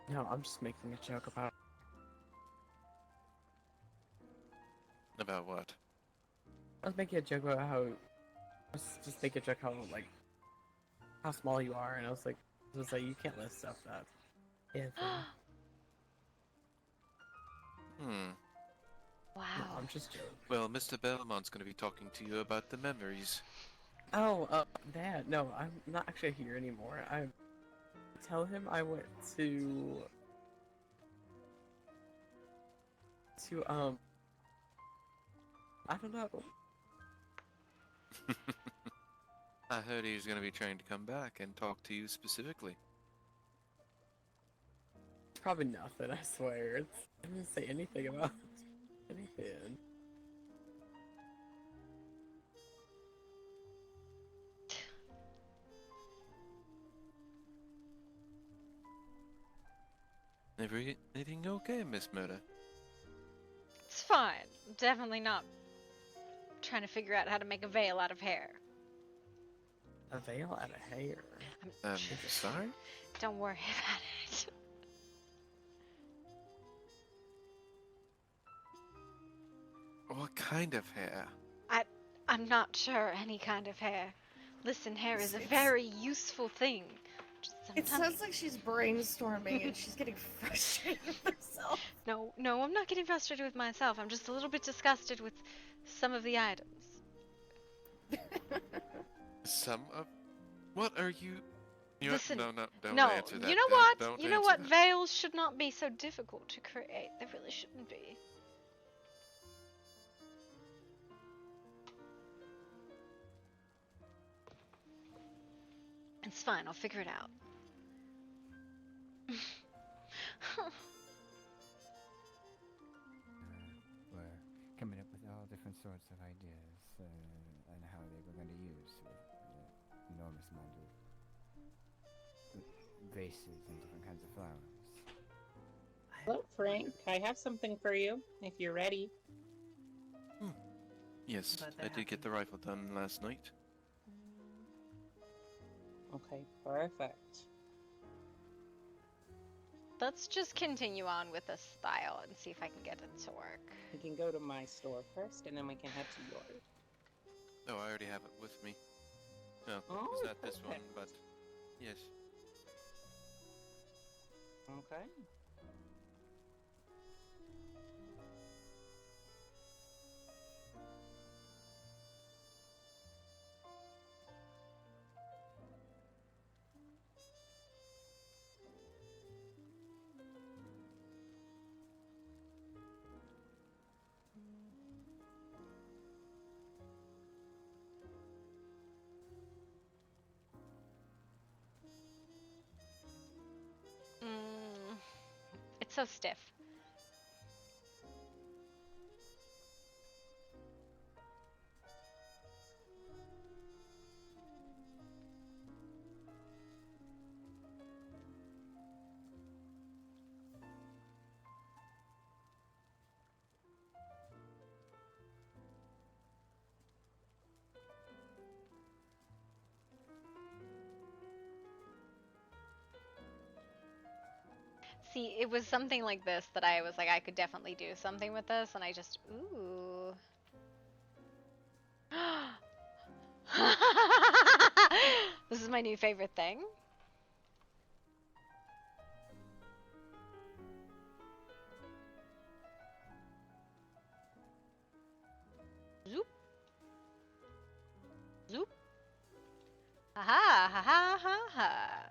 No, I'm just making a joke about. About what? I was making a joke about how. I was just making a joke how, like, how small you are, and I was like, you can't lift stuff that. Yeah. Hmm. Wow. No, I'm just joking. Well, Mr. Belmont's going to be talking to you about the memories. Oh, Dad, no, I'm not actually here anymore. I tell him I went to I don't know. I heard he was going to be trying to come back and talk to you specifically. It's probably nothing, I swear. I didn't say anything about anything. Everything okay, Miss Murder? It's fine. Definitely not trying to figure out how to make a veil out of hair. A veil out of hair? Sorry? Don't worry about it. What kind of hair? I'm not sure any kind of hair. Listen, hair is a very useful thing. It sounds like she's brainstorming and she's getting frustrated with herself. No, I'm not getting frustrated with myself. I'm just a little bit disgusted with some of the items. Some of... What are you... Listen, no, don't no, answer that. you know what? Don't You know answer what? that. Veils should not be so difficult to create. They really shouldn't be. It's fine. I'll figure it out. We're coming up with all different sorts of ideas and how they were going to use enormous amount of vases and different kinds of flowers. Hello, Frank. I have something for you, if you're ready. Yes, I did get the rifle done last night. Okay, perfect. Let's just continue on with this style and see if I can get it to work. We can go to my store first, and then we can head to yours. Oh, I already have it with me. No, Oh, it's not this one, perfect. but... Yes. Okay. It's so stiff. See, it was something like this that I was like, I could definitely do something with this, and I just, ooh. This is my new favorite thing. Zoop. Zoop. Ha ha ha ha ha ha.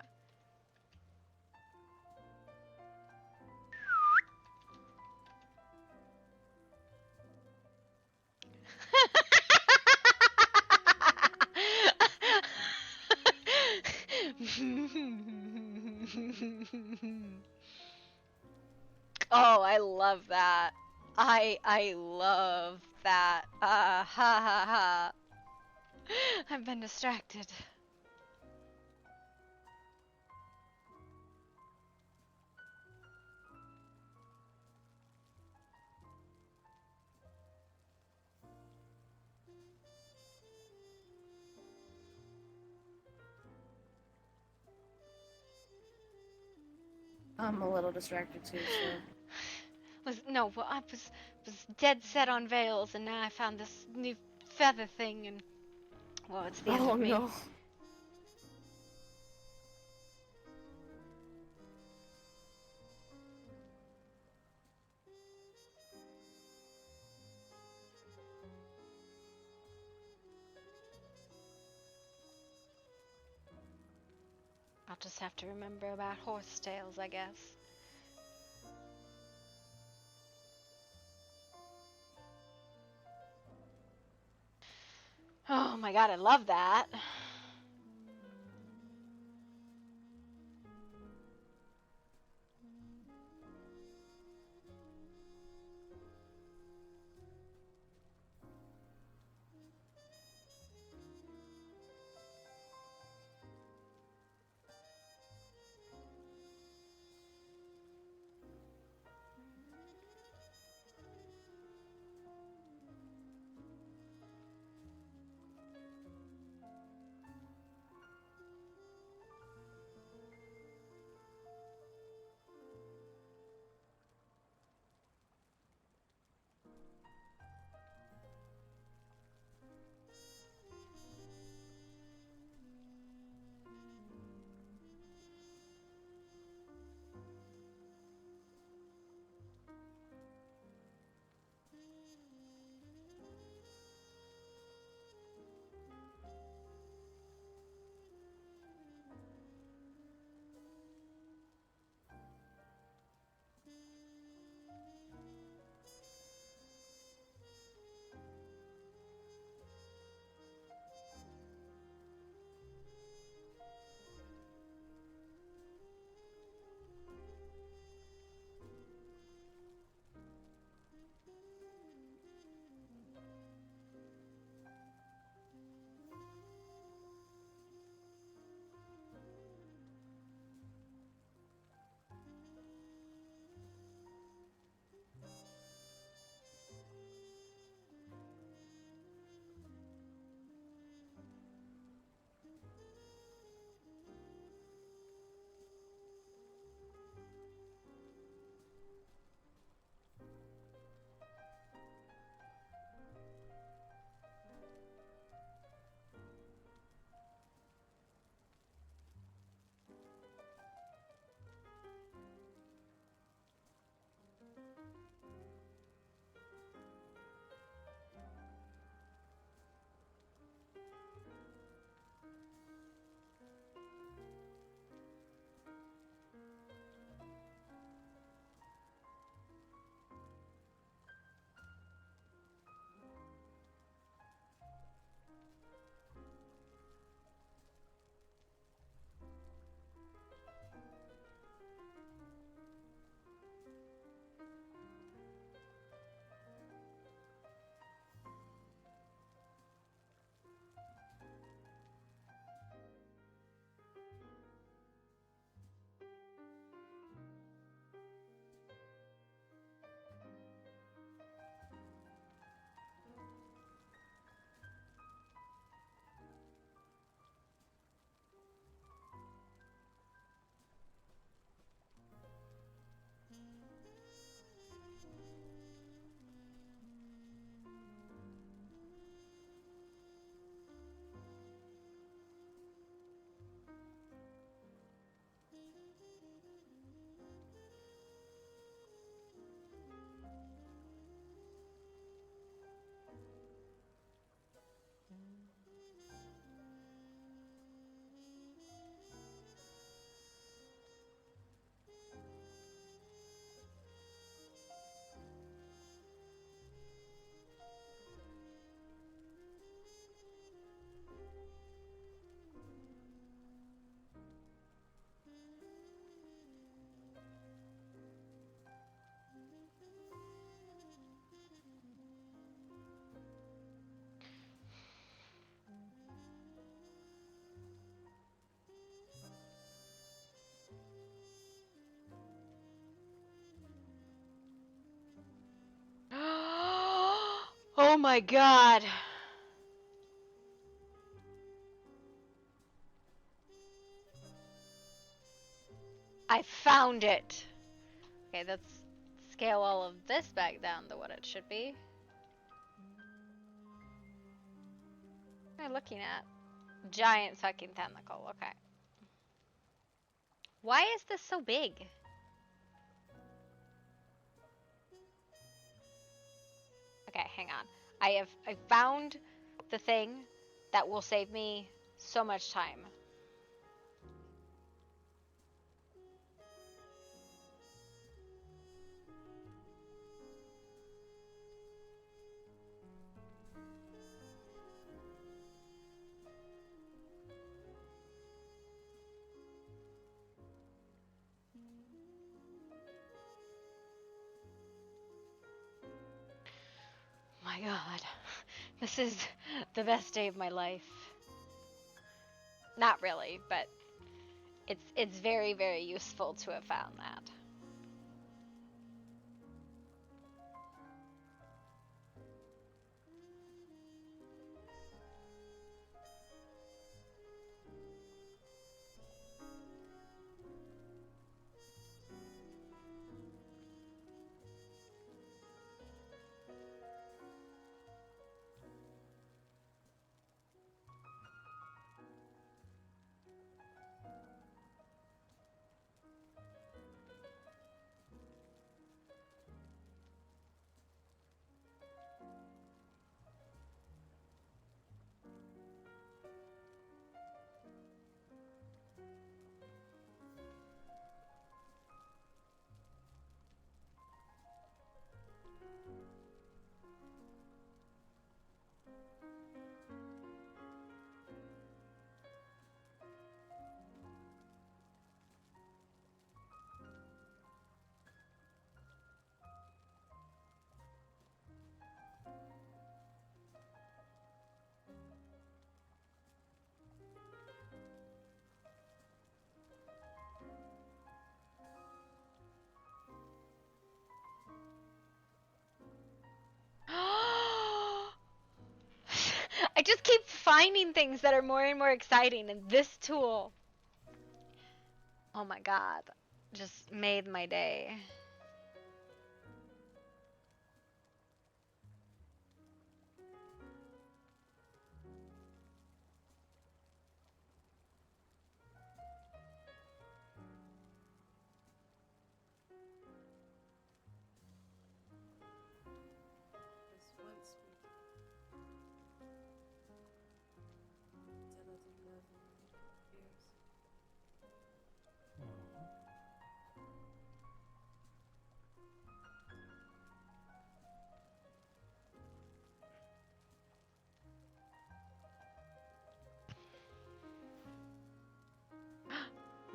Oh, I love that. I love that. Ha ha ha. I've been distracted. I'm a little distracted too, so... Well, I was dead set on veils, and now I found this new feather thing, and well, it's the end of me. Oh no. I'll just have to remember about horse tails, I guess. Oh my god, I love that. Oh my god. I found it. Okay, let's scale all of this back down to what it should be. What am I looking at? Giant fucking tentacle, okay. Why is this so big? Okay, hang on. I found the thing that will save me so much time. my god. This is the best day of my life. Not really, but it's very, very useful to have found that. I just keep finding things that are more and more exciting, and this tool, oh my god, just made my day.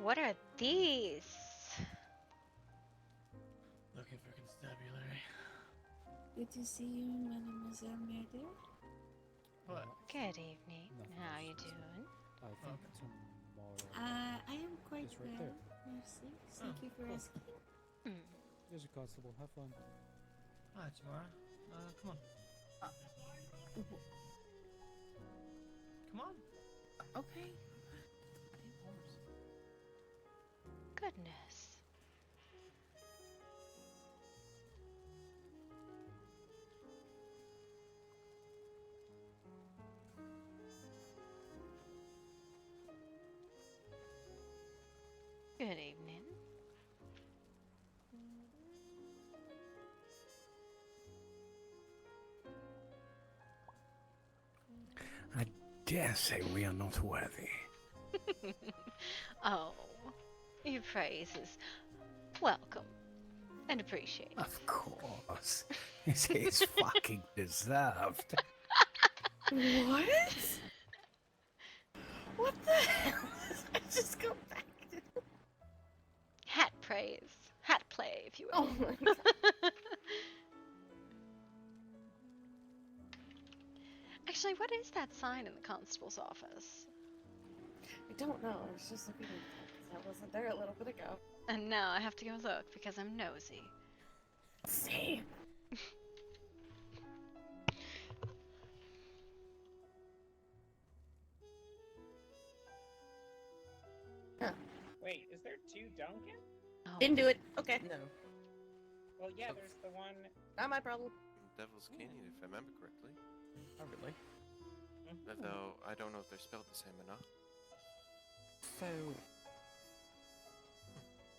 What are these? Looking for constabulary. Good to see you, Mademoiselle Murder. What? Good evening. How you doing? I think tomorrow. I am quite It's right well. there. Merci. Thank you for asking. There's a constable. Have fun. Hi, tomorrow. Come on. Come on. Okay. Goodness. Good evening. I dare say we are not worthy. Oh, your praise is welcome and appreciated. Of course. It is fucking deserved. What? What the hell? I just go back to... Hat praise. Hat play, if you will. Oh my god. Actually, what is that sign in the constable's office? I don't know. I was just looking at that because I wasn't there a little bit ago. And now I have to go look because I'm nosy. Same. Wait, is there two Duncan? Oh. Didn't do it. Okay. No. Well, yeah, there's the one. Not my problem. Devil's Canyon, if I remember correctly. Oh, really? Although, I don't know if they're spelled the same or not. So.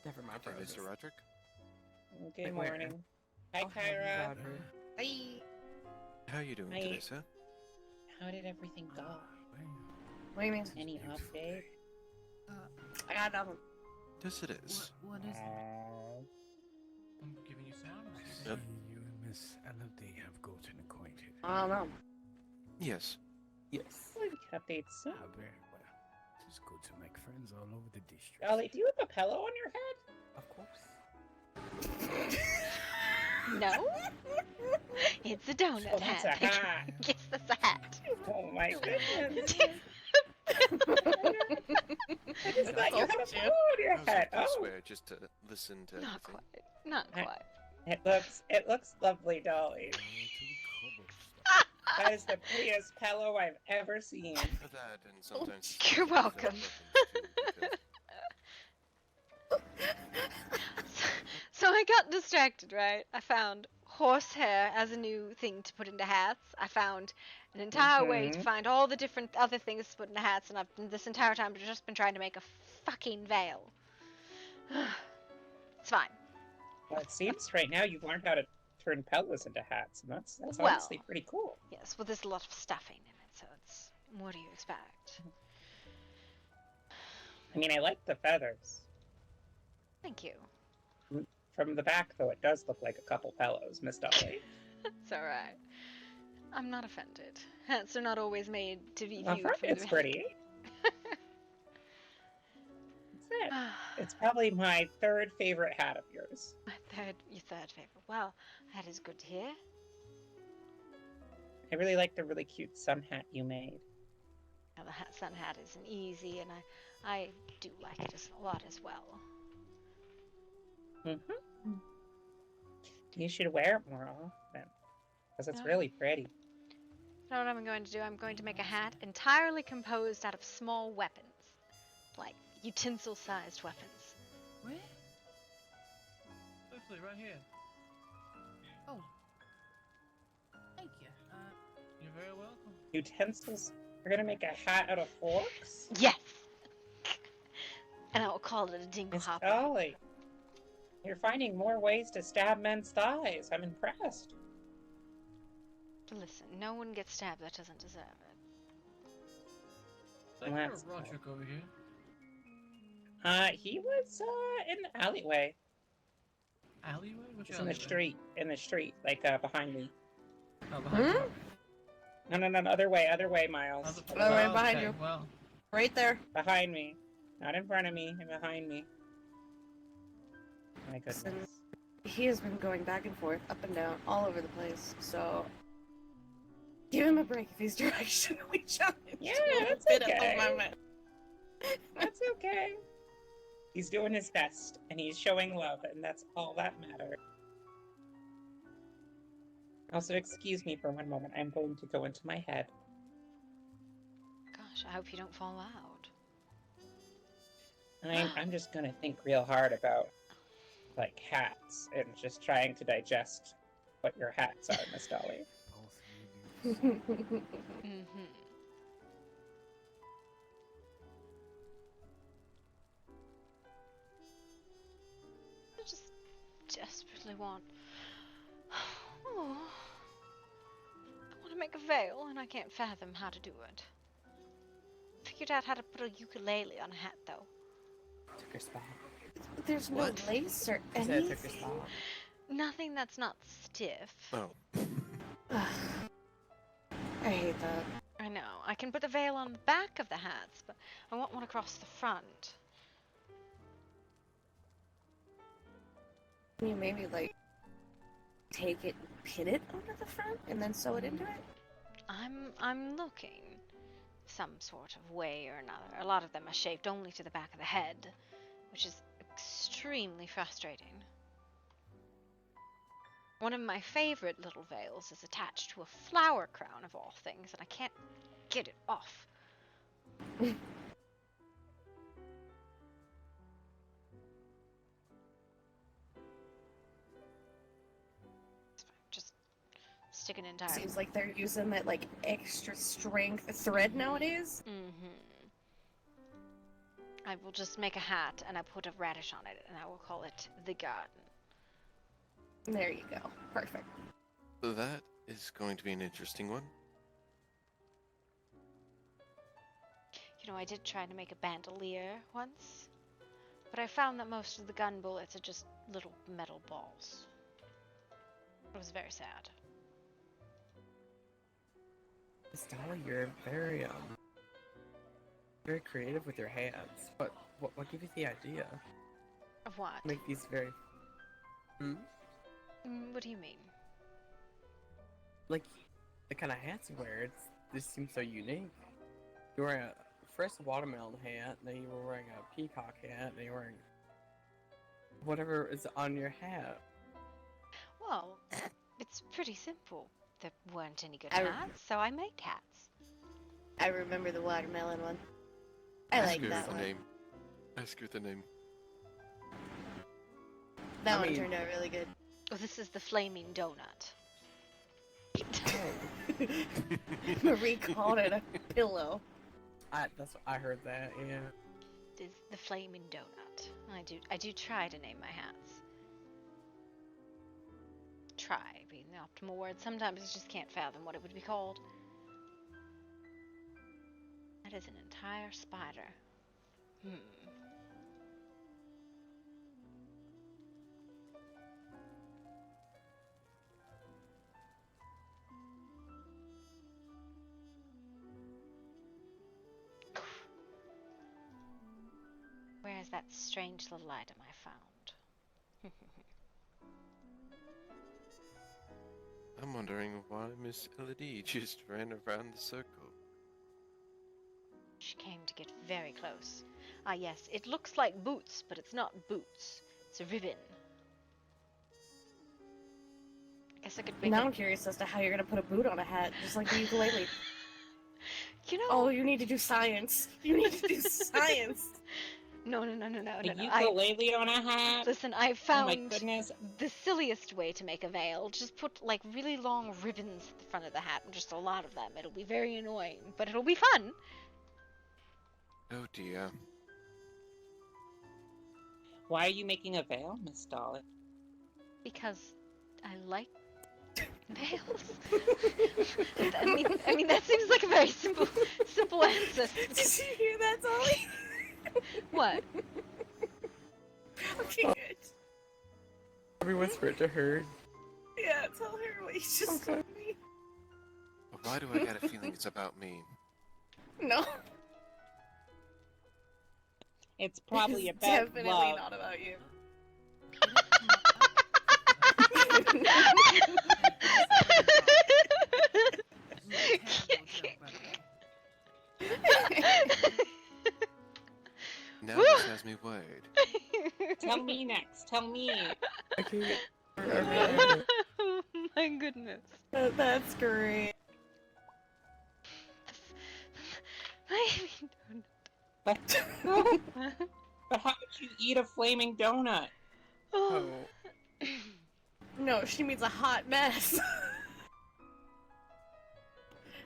Never mind. Okay, Mr. Roderick? Good Wait, where? morning. Hi, Oh, Kyra. God, her- Hi. How are you doing Hi. today, sir? How did everything go? What do you mean? Any update? I got nothing. Yes, it is. What is it? I'm giving you sound. Yep. You and Miss Elodie have gotten acquainted. I don't know. Yes. Yes. We can update soon. Ah, very well. It is good to make friends all over the district. Dolly, do you have a pillow on your head? Of course. No? It's a donut Oh, that's a hat. hat. Yes, that's a hat. Oh my goodness. I just That's thought you had a awesome. bow on your I was head. I Oh, swear, just to listen to Not everything. quite. Not quite. it looks lovely, Dolly. That is the prettiest pillow I've ever seen. For that, and sometimes it's You're easier to fill welcome. weapons, too, because So I got distracted, right? I found horsehair as a new thing to put into hats. I found an entire way to Mhm. find all the different other things to put into hats, and I've this entire time just been trying to make a fucking veil. It's fine. Well, it seems right now you've learned how to turn pillows into hats, and that's Well, honestly pretty cool. Yes, well, there's a lot of stuffing in it, so it's. What do you expect? I mean, I like the feathers. Thank you. From the back, though, it does look like a couple pillows, Miss Dolly. It's alright. I'm not offended. Hats are not always made to be Well, viewed front from it's the pretty. That's it. It's probably my third favorite hat of yours. Your third favorite. Well, that is good to hear. I really like the really cute sun hat you made. Now, the sun hat isn't easy, and I do like it a lot as well. Mm-hmm. You should wear it more often, because it's really pretty. You know what I'm going to do? I'm going to make a hat entirely composed out of small weapons. Like utensil-sized weapons. Where? Hopefully, right here. Oh. Thank you. You're very welcome. Utensils? You're gonna make a hat out of forks? Yes! And I will call it a dingle Miss hopper. Dolly, you're finding more ways to stab men's thighs. I'm impressed. Listen, no one gets stabbed that doesn't deserve it. Thank Well, you, that's Roderick over here. He was in the alleyway. Alleyway? Which He's alleyway? in the street, like behind me. Oh, behind you. No, other way, Miles. Right behind okay, you. Well, Right there. Behind me. Not in front of me, and behind me. My goodness. Listen, he has been going back and forth, up and down, all over the place, so give him a break if he's directionally challenged. Yeah, a little that's bit at the okay. moment. That's okay. He's doing his best, and he's showing love, and that's all that matters. Also, excuse me for one moment. I'm going to go into my head. Gosh, I hope you don't fall out. And I'm just gonna think real hard about, like, hats, and just trying to digest what your hats are, Miss Dolly. Mm-hmm. I just desperately want. Oh, I want to make a veil, and I can't fathom how to do it. Figured out how to put a ukulele on a hat, though. Took your spot. There's no lace or I said I took your anything. spot. Nothing that's not stiff. Oh. I hate that. I know. I can put the veil on the back of the hats, but I want one across the front. Can you maybe, like, take it and pin it onto the front and then sew it into it? I'm looking some sort of way or another. A lot of them are shaped only to the back of the head, which is extremely frustrating. One of my favorite little veils is attached to a flower crown of all things, and I can't get it off. Just stick an entire. Seems like they're using that, like, extra strength thread nowadays. I will just make a hat, and I put a radish on it, and I will call it the garden. There you go. Perfect. That is going to be an interesting one. You know, I did try to make a bandolier once, but I found that most of the gun bullets are just little metal balls. It was very sad. Miss Dolly, you're very creative with your hands. But what gave you the idea? Of what? Make these very. What do you mean? like the kind of hats you wear. This seems so unique. You're wearing first a watermelon hat, then you were wearing a peacock hat, then you're wearing whatever is on your hat. Well, it's pretty simple. There weren't any good I- hats, so I made hats. I remember the watermelon one. I Ask like her that the one. name. Ask her the name. That one turned out really good. Oh, this is the flaming donut. Marie called it a pillow. I heard that. Yeah. This is the flaming donut. I do try to name my hats. Try being the optimal word. Sometimes I just can't fathom what it would be called. That is an entire spider. Where's that strange little item I found? I'm wondering why Miss LED just ran around the circle. She came to get very close. Ah yes, it looks like boots, but it's not boots. It's a ribbon. I guess I could make Now I'm curious as to how you're gonna put a boot on a hat, just like the ukulele. You know. Oh, you need to do science. You need to do science. No. A ukulele on a hat? Listen, I Oh my found goodness. the silliest way to make a veil. Just put like really long ribbons at the front of the hat, and just a lot of them. It'll be very annoying, but it'll be fun. Oh dear. Why are you making a veil, Miss Dolly? Because I like veils. I mean that seems like a very simple answer. Did you hear that, Dolly? What? Okay, good. Every whisper it to her. Yeah, tell her what you just told me. Why do I get a feeling it's about me? No. It's probably It's about definitely love. not about you. Now this has me worried. Tell me next. Tell me. Okay. Oh my goodness. That's great. But how would you eat a flaming donut? Oh. No, she means a hot mess.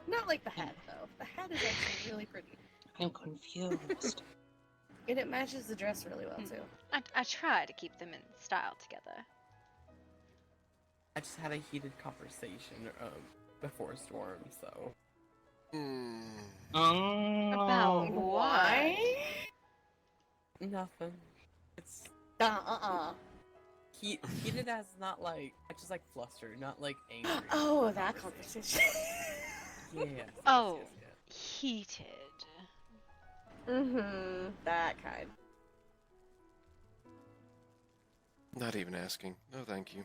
Not like the hat, though. The hat is actually really pretty. I'm confused. And it matches the dress really well, too. I try to keep them in style together. I just had a heated conversation before Storm, so. About why? Nothing. It's heated as not like just like flustered, not like angry. Oh, that conversation. Yes. Oh, heated. Mm-hmm. That kind. Not even asking. No, thank you.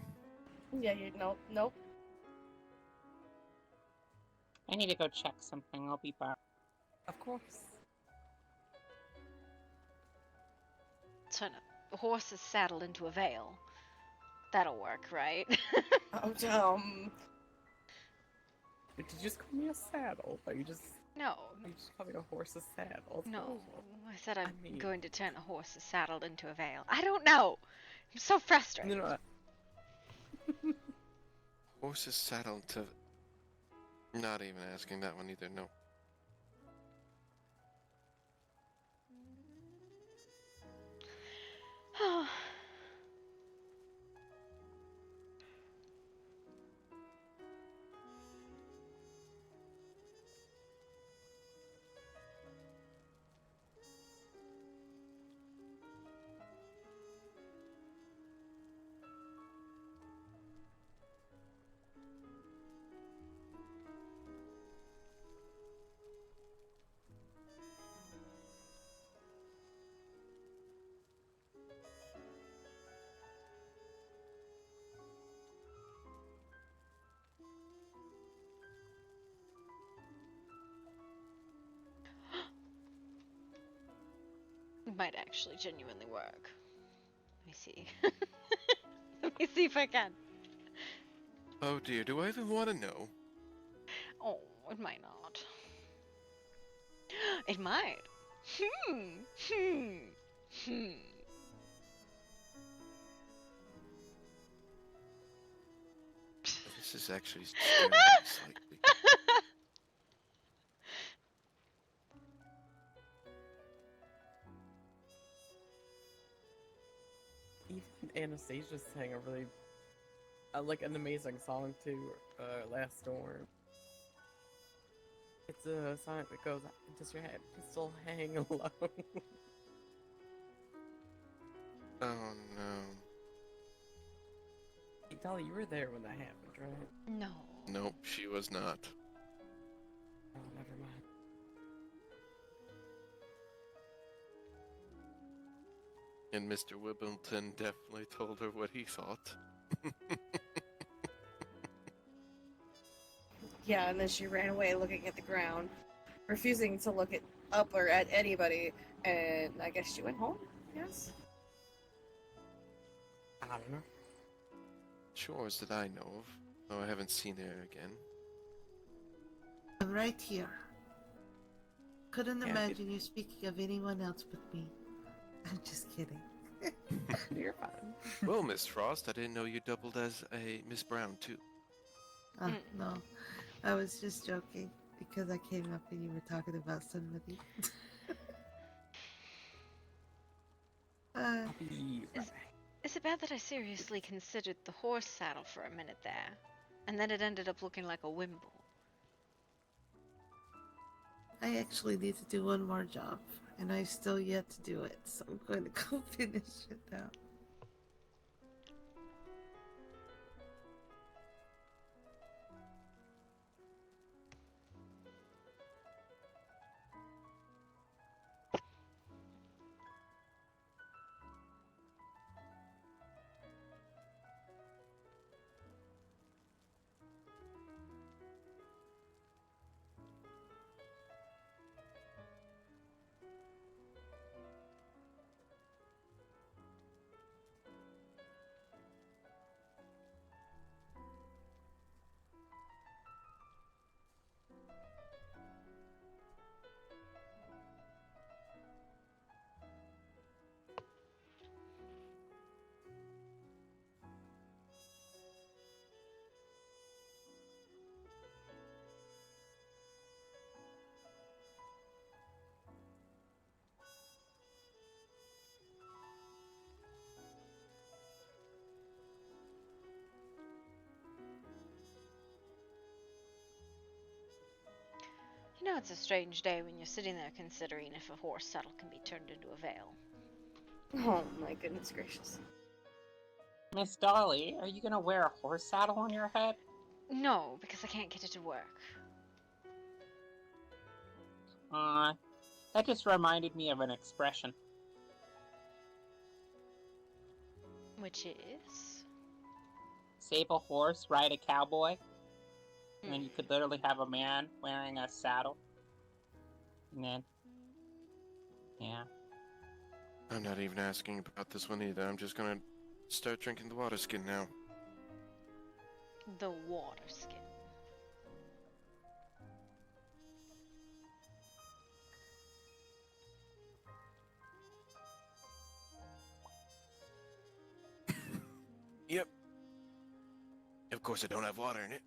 Yeah, nope. I need to go check something. I'll be back. Of course. Turn a horse's saddle into a veil. That'll work, right? Oh, dumb. Did you just call me a saddle? Or you just No. You just call me a horse's saddle? No. I said I'm going to turn a horse's saddle into a veil. I don't know. I'm so frustrated. No. Horse's saddle to... Not even asking that one either, no. It might actually genuinely work. Let me see. Let me see if I can. Oh dear, do I even want to know? Oh, it might not. It might. Hmm. This is actually scaring me slightly. Even Anastasia sang a really, like an amazing song too, Last Storm. It's a song that goes, does your head still hang low? Oh no. Hey, Dolly, you were there when that happened, right? No. Nope, she was not. Oh, never mind. And Mr. Wibbleton definitely told her what he thought. Yeah, and then she ran away looking at the ground, refusing to look up or at anybody, and I guess she went home, yes? I don't know. Chores that I know of, though I haven't seen her again. I'm right here. Couldn't Yeah, imagine you speaking of anyone else but me. I'm just kidding. You're fine. Well, Miss Frost, I didn't know you doubled as a Miss Brown, too. No, I was just joking because I came up and you were talking about somebody. Is it bad that I seriously considered the horse saddle for a minute there, and then it ended up looking like a wimble? I actually need to do one more job, and I still yet to do it, so I'm going to go finish it now. You know, it's a strange day when you're sitting there considering if a horse saddle can be turned into a veil. Oh my goodness gracious. Miss Dolly, are you gonna wear a horse saddle on your head? No, because I can't get it to work. That just reminded me of an expression. Which is? Save a horse, ride a cowboy. And then you could literally have a man wearing a saddle. And then, yeah. I'm not even asking about this one either. I'm just gonna start drinking the water skin now. The water skin. Yep. Of course I don't have water in it.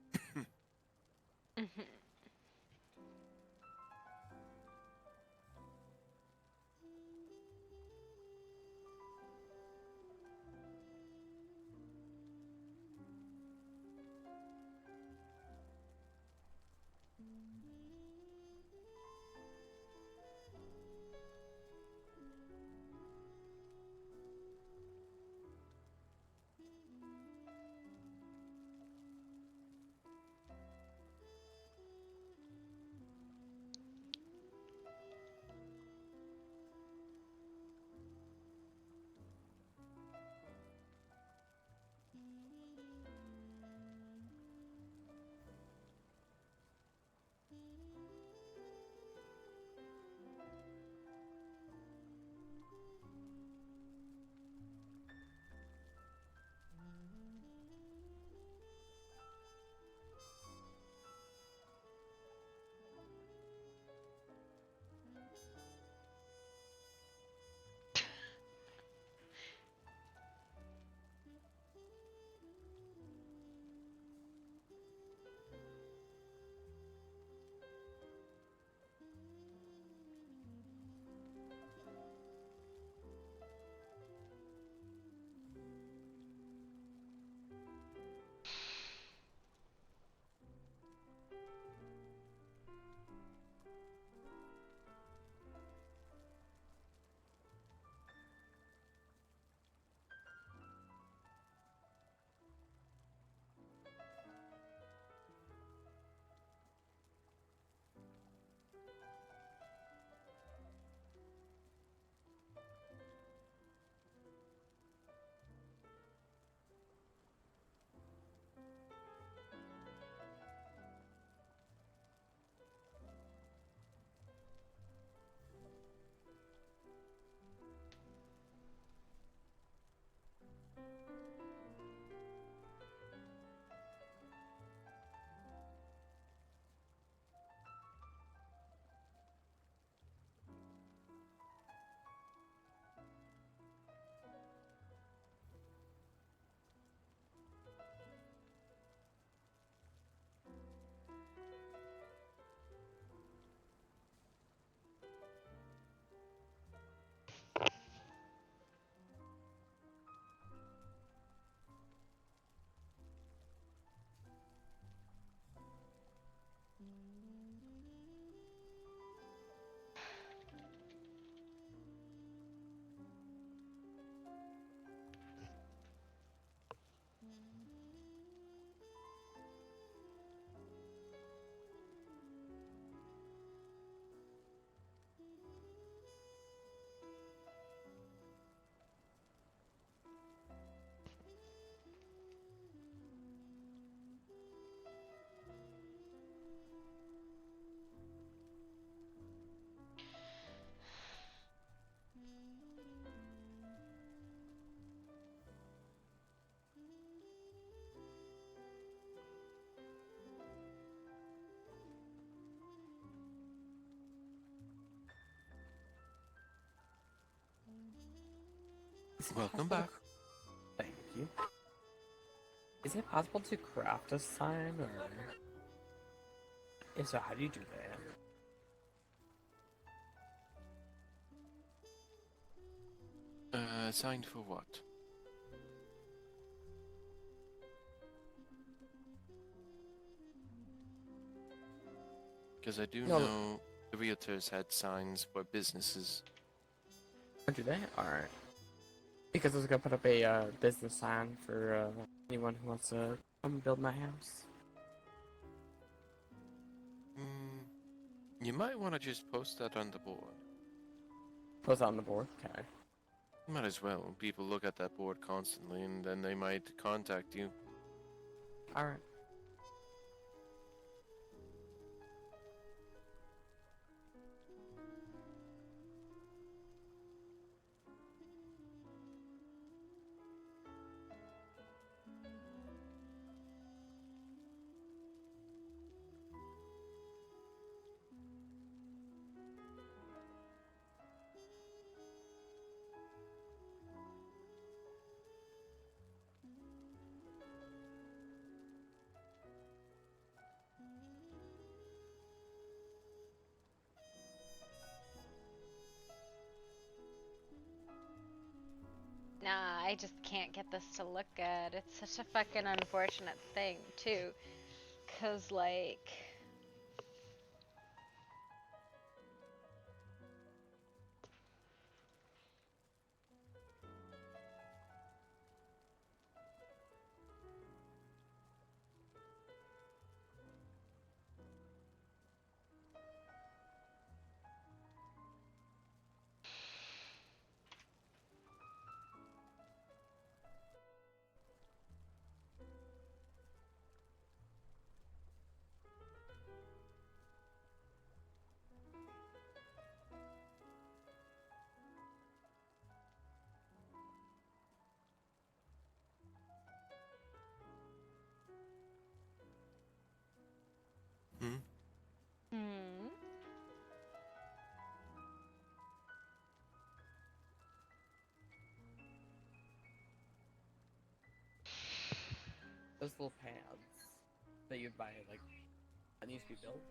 Is it Welcome possible to back. Thank you. Is it possible to craft a sign, or if so, how do you do that? Signed for what? Because I do No. know the realtors had signs for businesses. Or do they? Alright. Because I was gonna put up a business sign for anyone who wants to come build my house. You might want to just post that on the board. Post on the board? Okay. Might as well. People look at that board constantly, and then they might contact you. Alright. Nah, I just can't get this to look good. It's such a fucking unfortunate thing, too. 'Cause, like... Hmm? Hmm? Those little pads that you'd buy, like, that used to be built.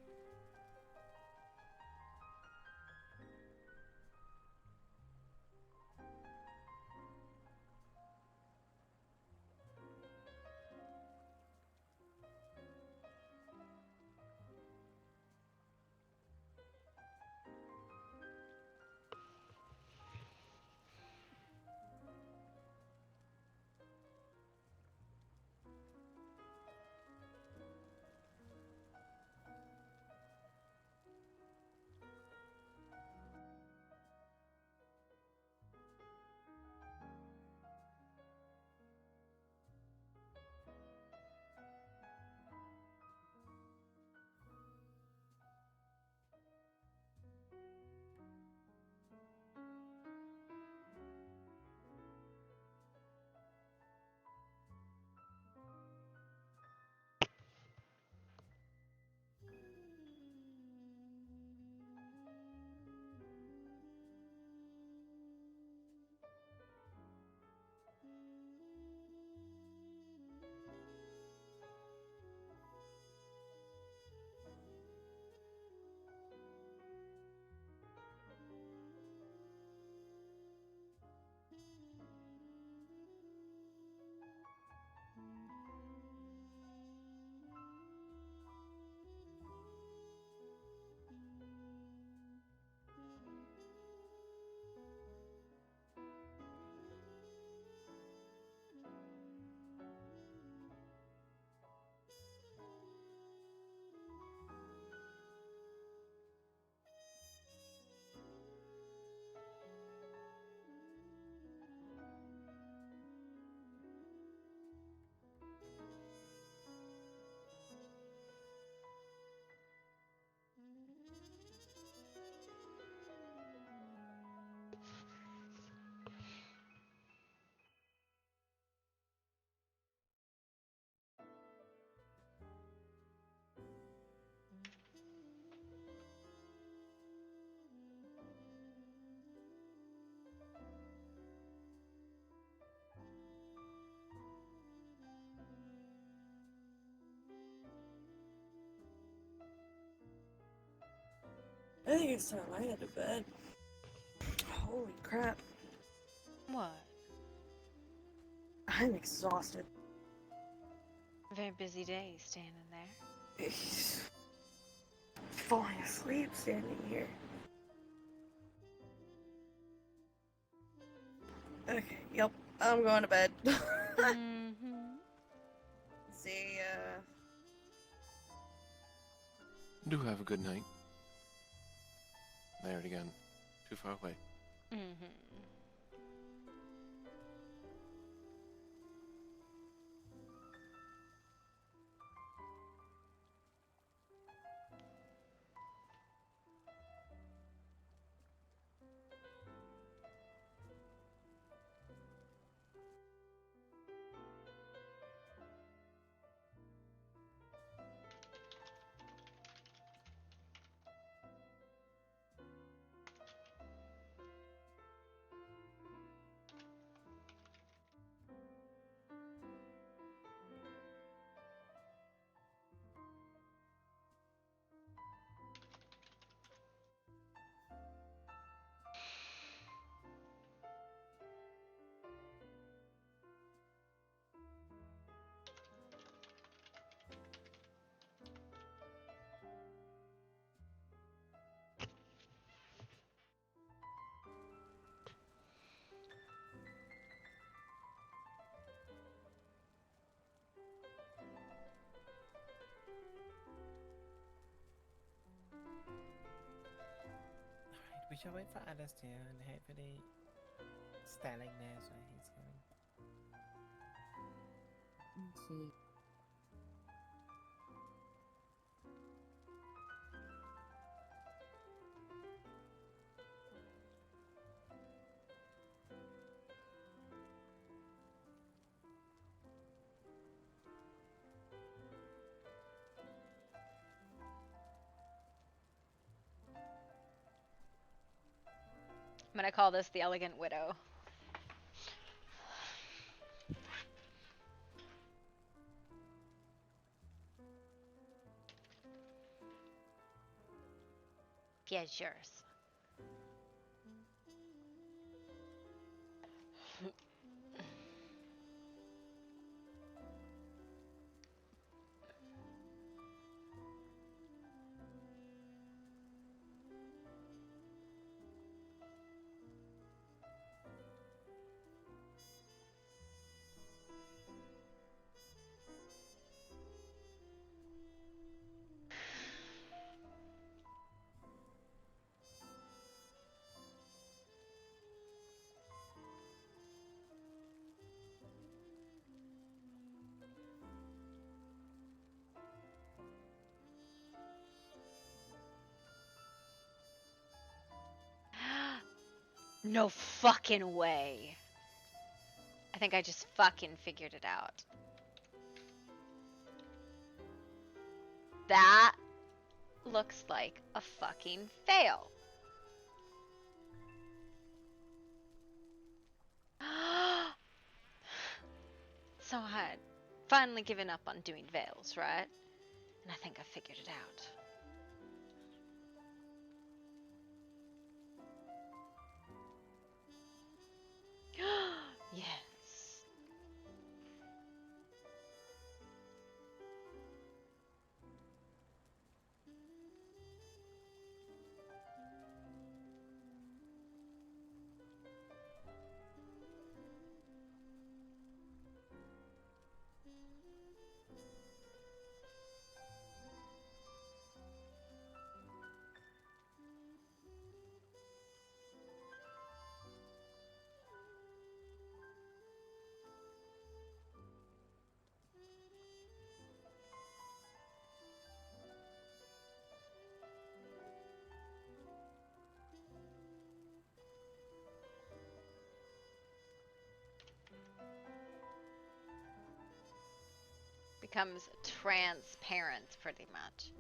I think it's time I head to bed. Holy crap. What? I'm exhausted. Very busy day standing there. Falling asleep standing here. Okay, yep. I'm going to bed. See ya. Do have a good night. There it again. Too far away. Alright, we shall wait for Alistair and hopefully Sterling knows where he's going. Let's see. I'm gonna call this the Elegant Widow. Here's yours. No fucking way. I think I just fucking figured it out. That looks like a fucking fail. So I had finally given up on doing veils, right? And I think I figured it out. Yes. Becomes transparent pretty much.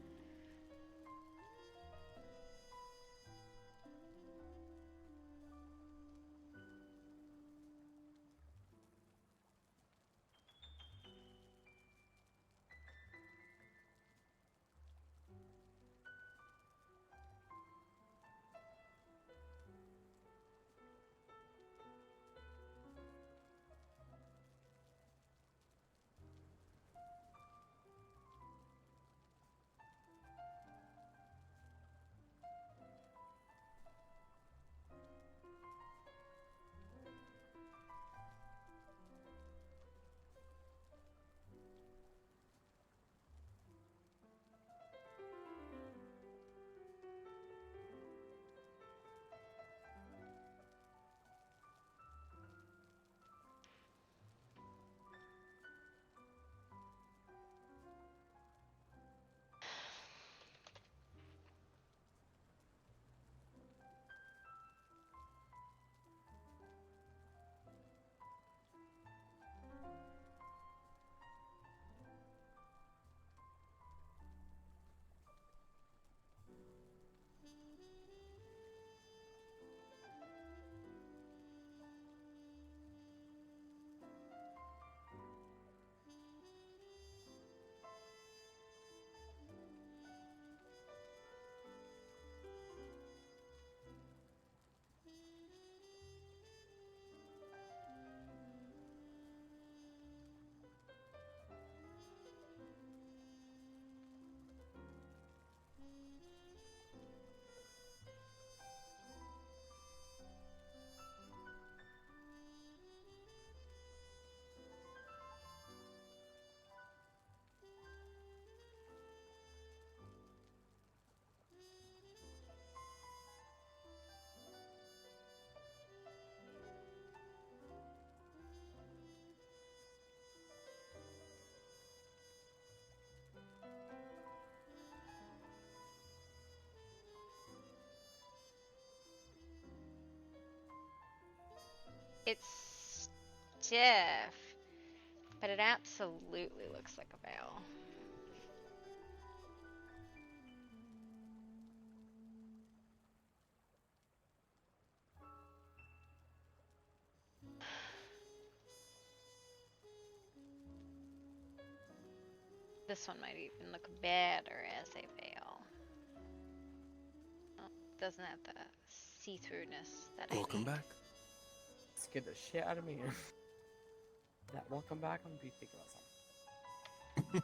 It's stiff, but it absolutely looks like a veil. This one might even look better as a veil. Oh, doesn't have the see-throughness that I Welcome need. back. Scared the shit out of me. That welcome back, I'm gonna be thinking about something.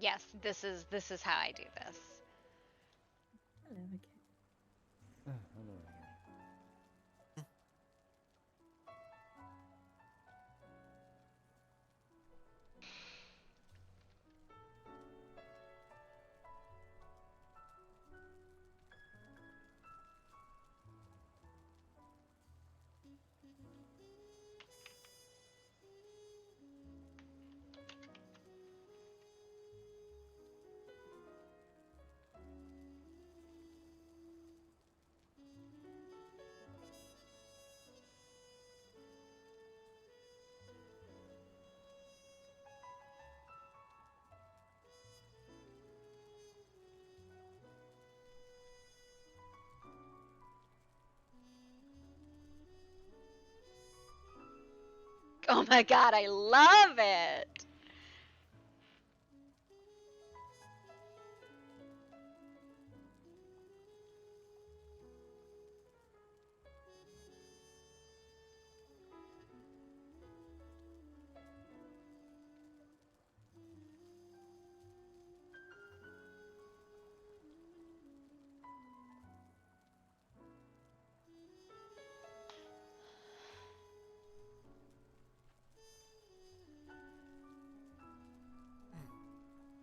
Yes, this is how I do this. Hello again. Oh, hello again. Oh my god, I love it!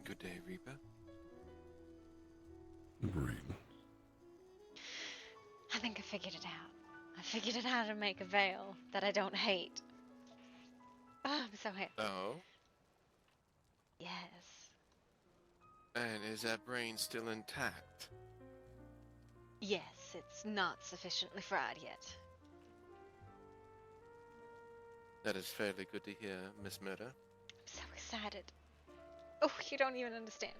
Good day, Reaper. Great. I think I figured it out. I figured out how to make a veil that I don't hate. Oh, I'm so happy. Oh? Yes. And is that brain still intact? Yes, it's not sufficiently fried yet. That is fairly good to hear, Miss Murder. I'm so excited. Oh, you don't even understand.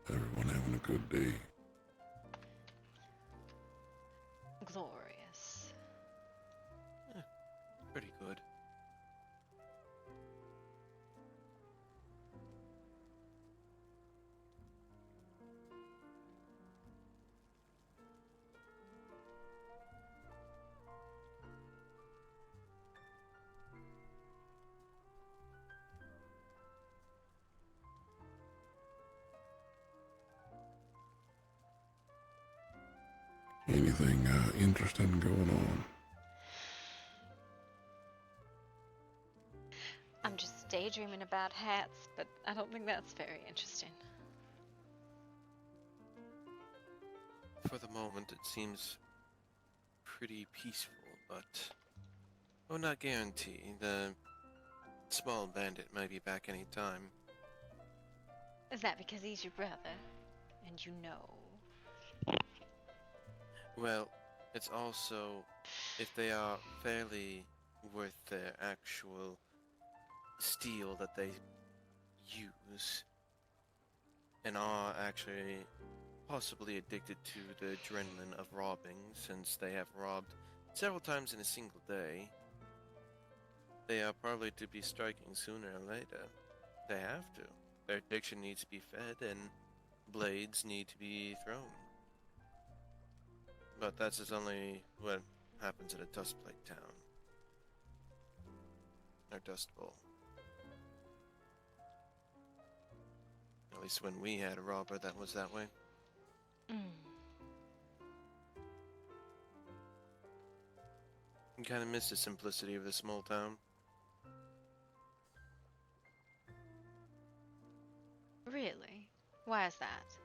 Everyone having a good day. Glorious. Pretty good. Anything interesting going on? I'm just daydreaming about hats, but I don't think that's very interesting. For the moment, it seems pretty peaceful, but will not guarantee. The small bandit may be back any time. Is that because he's your brother? And you know? Well, it's also if they are fairly worth their actual steel that they use and are actually possibly addicted to the adrenaline of robbing, since they have robbed several times in a single day, they are probably to be striking sooner or later. They have to. Their addiction needs to be fed and blades need to be thrown. But that's just only what happens at a Dust Plate town. Or Dust Bowl. At least when we had a robber that was that way. You kind of miss the simplicity of the small town. Really? Why is that?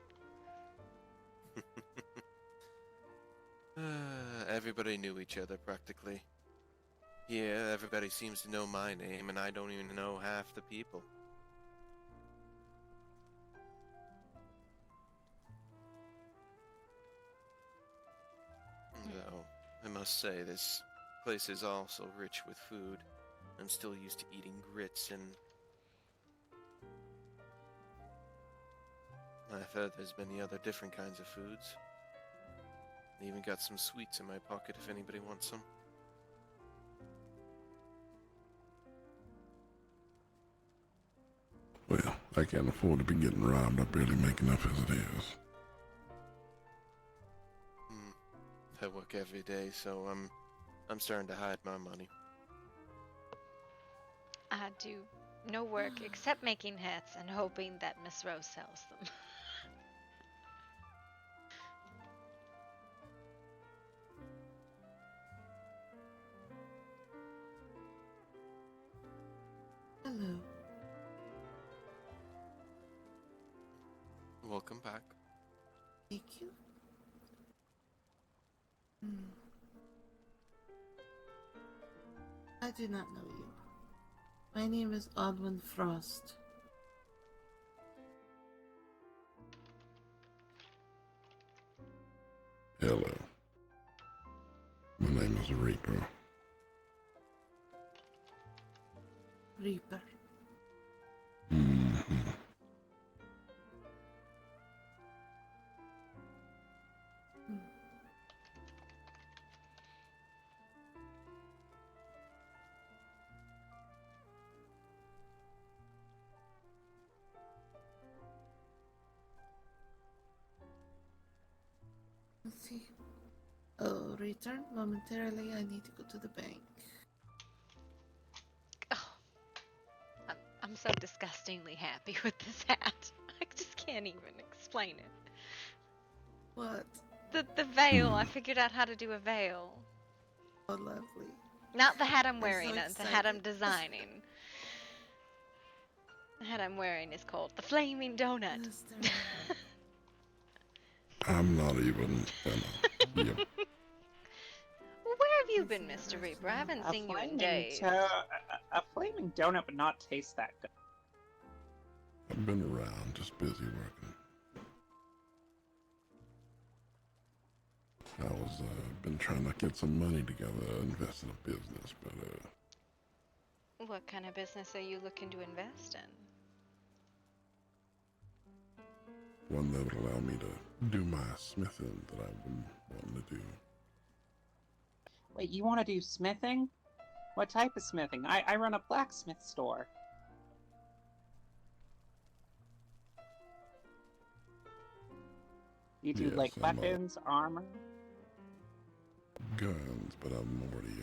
Everybody knew each other practically. Yeah, everybody seems to know my name, and I don't even know half the people. Though, I must say, this place is also rich with food. I'm still used to eating grits, and I've heard there's many other different kinds of foods. I even got some sweets in my pocket if anybody wants some. Well, I can't afford to be getting robbed. I barely make enough as it is. I work every day, so I'm starting to hide my money. I do no work except making hats and hoping that Miss Rose sells them. Hello. Welcome back. Thank you. I do not know you. My name is Odwin Frost. Hello. My name is Reaper. Reaper. Let's see. Oh, return momentarily. I need to go to the bank. I'm so disgustingly happy with this hat. I just can't even explain it. What? The veil. I figured out how to do a veil. Oh, lovely. Not the hat I'm I'm wearing, so the hat I'm excited. designing. The hat I'm wearing is called the Flaming Donut. I'm not even gonna. Yep. Well, where have you been, Mr. Reaper? I haven't seen you in days. A flaming donut would not taste that good. I've been around, just busy working. I was been trying to get some money together, invest in a business, but What kind of business are you looking to invest in? one that would allow me to do my smithing that I've been wanting to do. Wait, you want to do smithing? What type of smithing? I run a blacksmith store. You do Yes, like I'm weapons, armor? Guns, but I'm already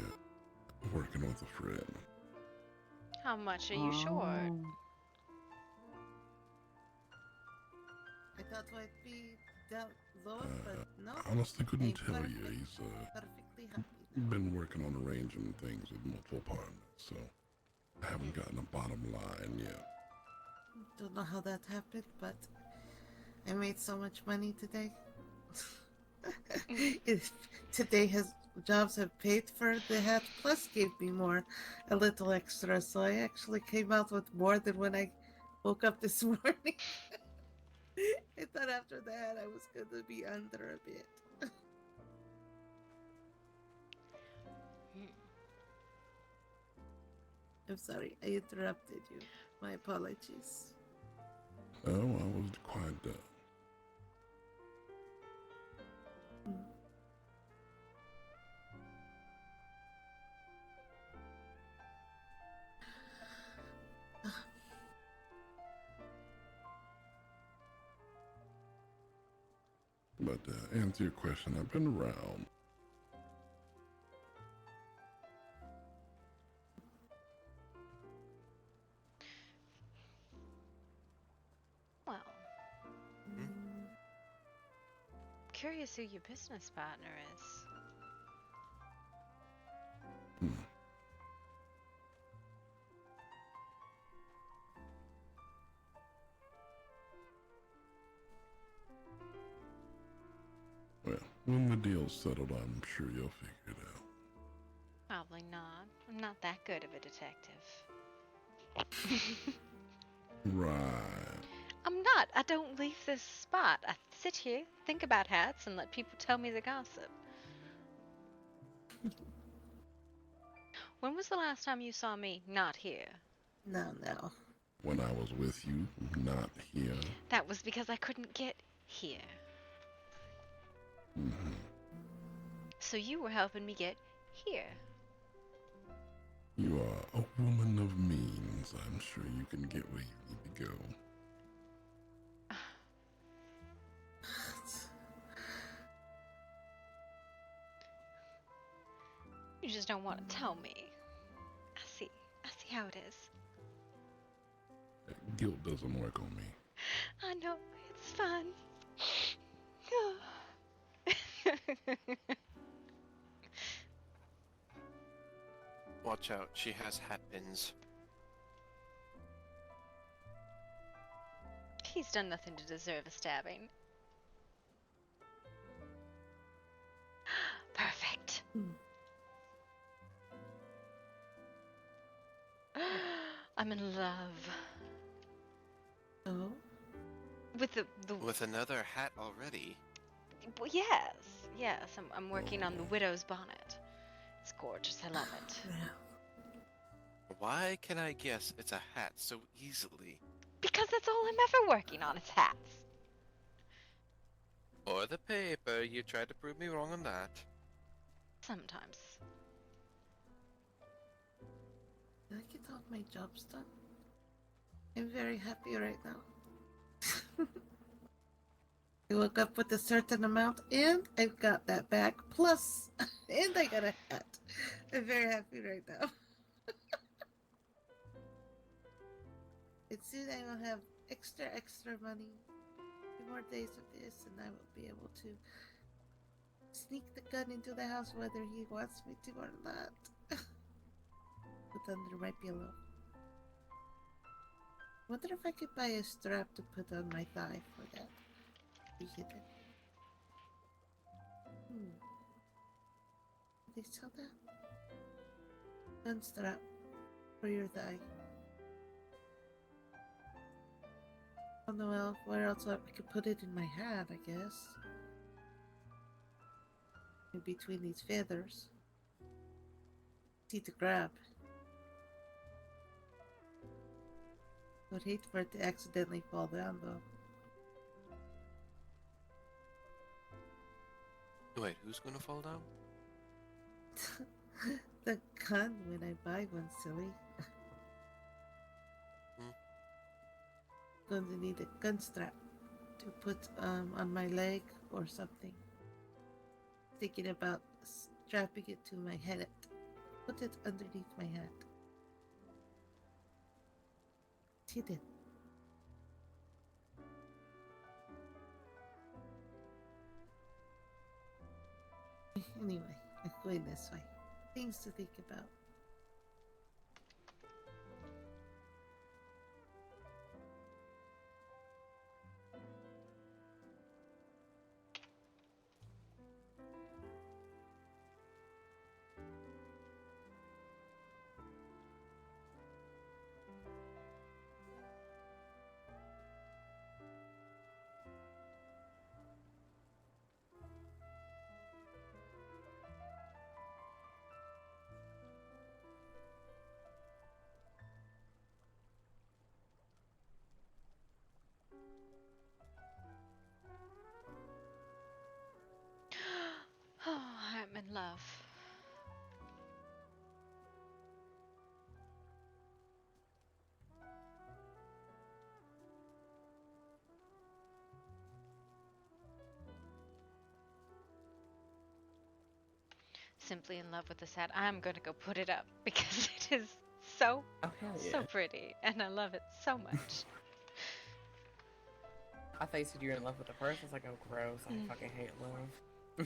working with a friend. How much are you short? I thought I'd be doubt those, but no. Honestly, couldn't I'm tell you. He's perfectly happy. been working on arranging things with multiple partners, so I haven't gotten a bottom line yet. Don't know how that happened, but I made so much money today. Today his jobs have paid for the hat, plus gave me a little extra, so I actually came out with more than when I woke up this morning. I thought after the hat I was gonna be under a bit. I'm sorry, I interrupted you. My apologies. Oh, I was quite done. But to answer your question, I've been around. Well, curious who your business partner is. Well, when the deal's settled, I'm sure you'll figure it out. Probably not. I'm not that good of a detective. Right. I'm not. I don't leave this spot. I sit here, think about hats, and let people tell me the gossip. When was the last time you saw me not here? No. When I was with you, not here. That was because I couldn't get here. Mm-hmm. So you were helping me get here. You are a woman of means. I'm sure you can get where you need to go. You just don't want to tell me. I see how it is. Guilt doesn't work on me. I know, it's fun. Watch out, she has hat pins. He's done nothing to deserve a stabbing. Perfect. I'm in love. Oh? With another hat already? Well, yes. I'm working on the widow's bonnet. It's gorgeous. I love it. Why can I guess it's a hat so easily? Because that's all I'm ever working on is hats. Or the paper. You tried to prove me wrong on that. Sometimes. Did I get all my jobs done? I'm very happy right now. I woke up with a certain amount and I've got that back. Plus, and I got a hat. I'm very happy right now. And soon I will have extra money. 2 more days of this and I will be able to sneak the gun into the house whether he wants me to or not. Put under my pillow. Wonder if I could buy a strap to put on my thigh for that. Be hidden. They sell that? Gun strap for your thigh. Oh no, well, where else I could put it in my hat, I guess. In between these feathers. Easy to grab. Would hate for it to accidentally fall down though. Wait, who's gonna fall down? The gun when I buy one, silly. Going to need a gun strap to put on my leg or something. Thinking about strapping it to my head. Put it underneath my hat. It's hidden. Anyway, I'm going this way. Things to think about. Oh, I'm in love. Simply in love with this hat. I'm gonna go put it up because it is so, Oh, hell yeah. so pretty, and I love it so much. I thought you said you were in love with the person. I was like, oh, gross. I fucking hate love.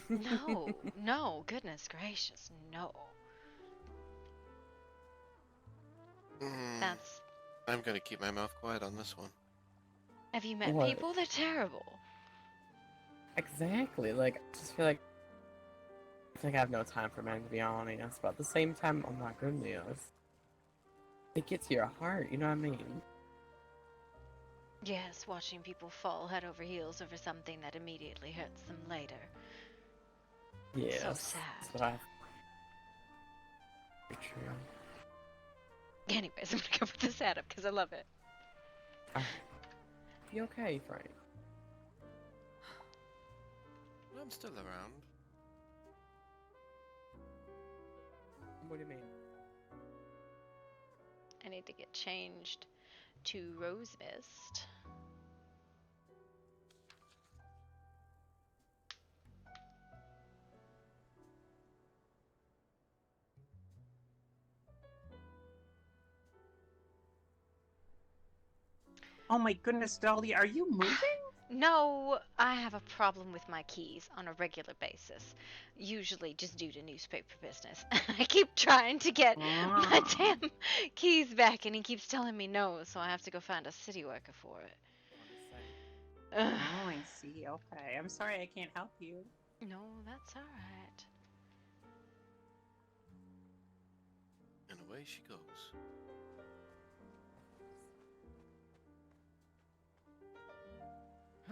No, no, goodness gracious, no. That's. I'm gonna keep my mouth quiet on this one. Have you met What? people? They're terrible. Exactly. Like, I just feel like I have no time for men, to be honest. But at the same time, oh my goodness. It gets to your heart, you know what I mean? Yes, watching people fall head over heels over something that immediately hurts them later. Yes. So sad. That's what I... Very true. Anyways, I'm gonna go put this hat up because I love it. You okay, Frank? I'm still around. What do you mean? I need to get changed to Rose Mist. Oh my goodness, Dolly, are you moving? No, I have a problem with my keys on a regular basis, usually just due to newspaper business. I keep trying to get my damn keys back, and he keeps telling me no, so I have to go find a city worker for it. Ugh. Oh, I see. Okay. I'm sorry I can't help you. No, that's alright. And away she goes.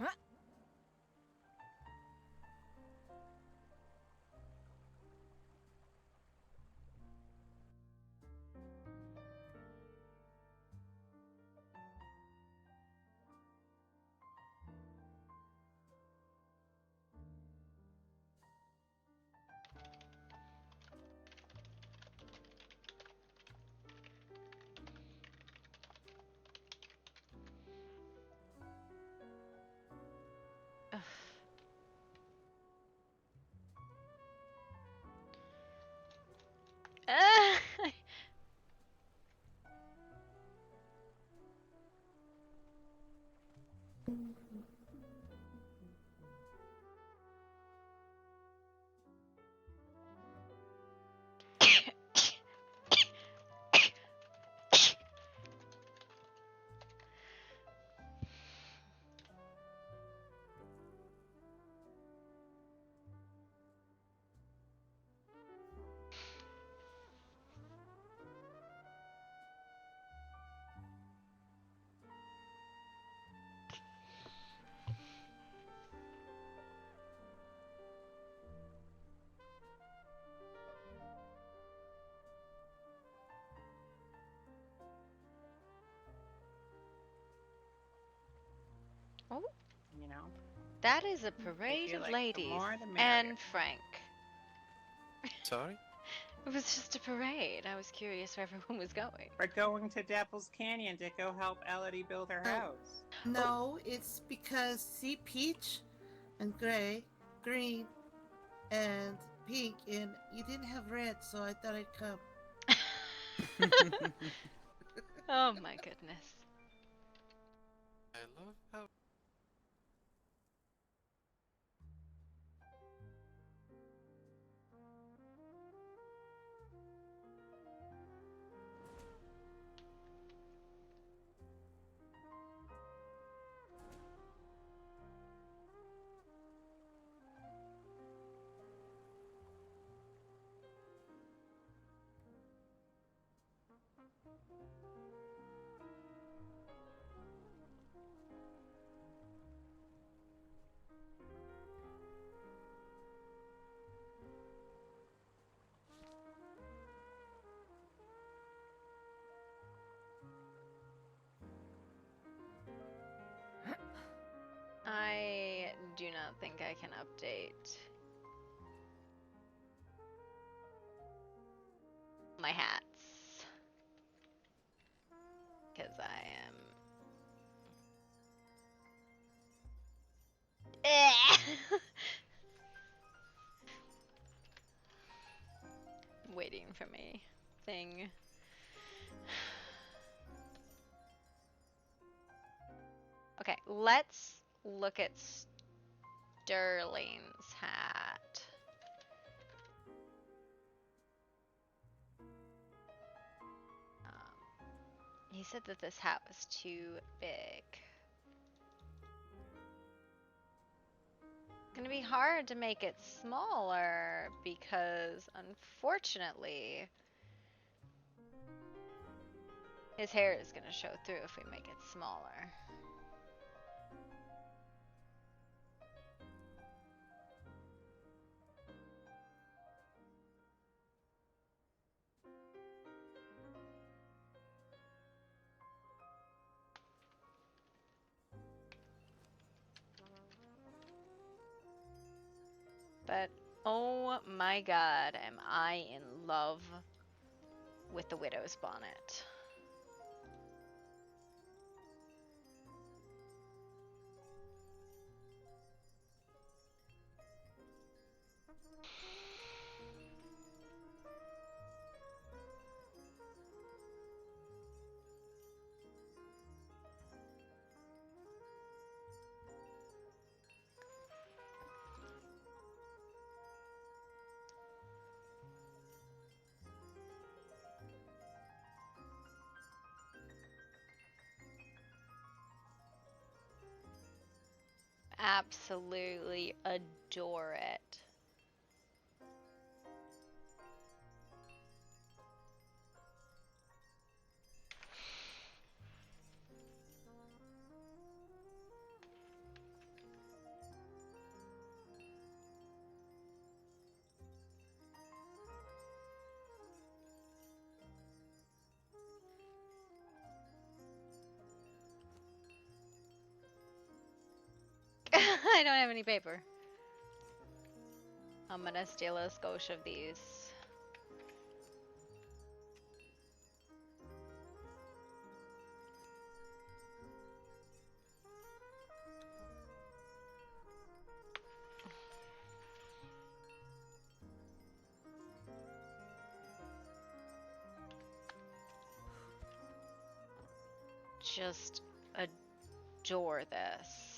Huh? Ugh. Oh, You know? that is a I parade feel of like the ladies more the merrier. and Frank. Sorry? It was just a parade. I was curious where everyone was going. We're going to Devil's Canyon to go help Elodie build her house. No, it's because see peach and gray, green, and pink, and you didn't have red, so I thought I'd come. Oh my goodness. I love how... I can update my hats. Because I am... waiting for me thing. Okay, let's look at Sterling's hat. He said that this hat was too big. It's gonna be hard to make it smaller because, unfortunately, his hair is gonna show through if we make it smaller. But, oh my god, am I in love with the widow's bonnet. Absolutely adore it. I don't have any paper. I'm gonna steal a skosh of these. Just adore this.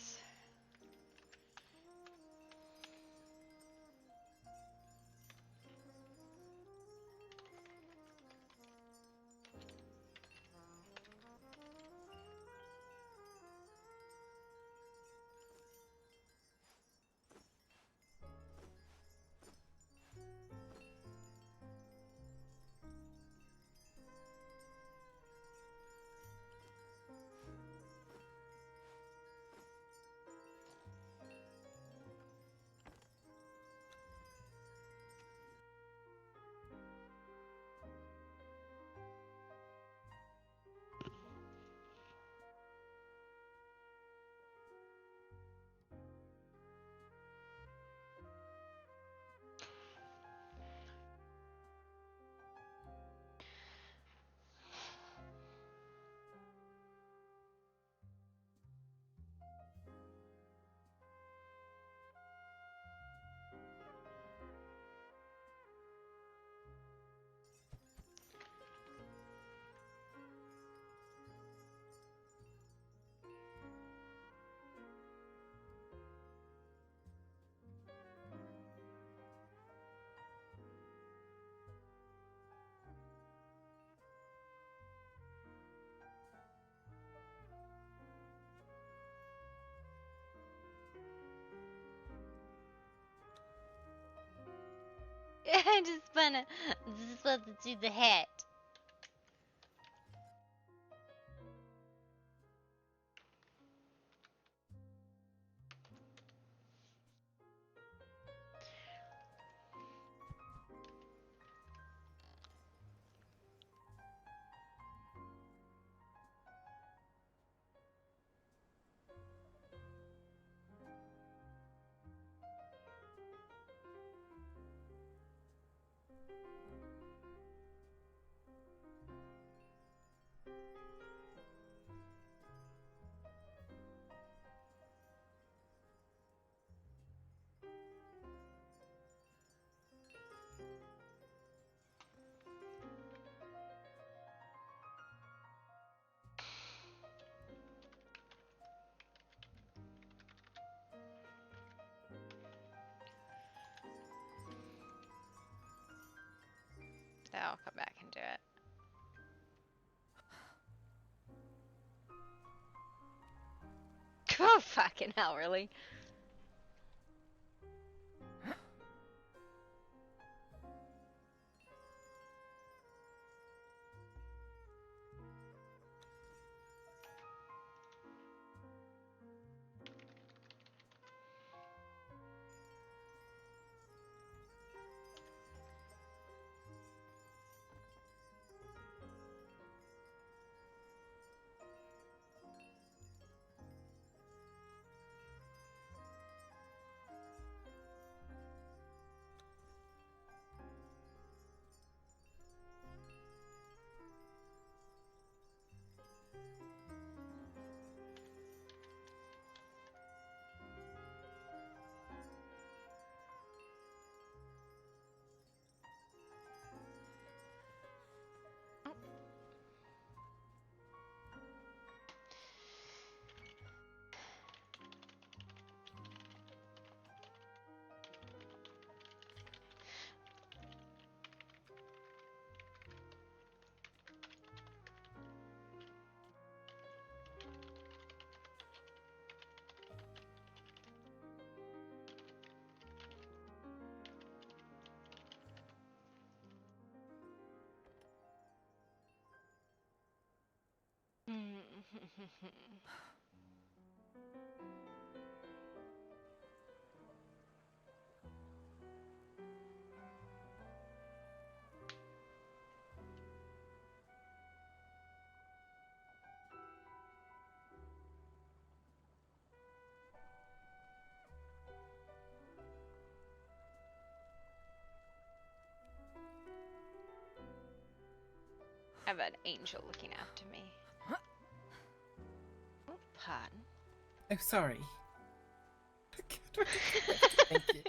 I just wanna do the hat. I'll come back and do it. Oh, fucking hell, really? I have an angel looking after me. Oh, pardon. Oh, sorry. Thank you.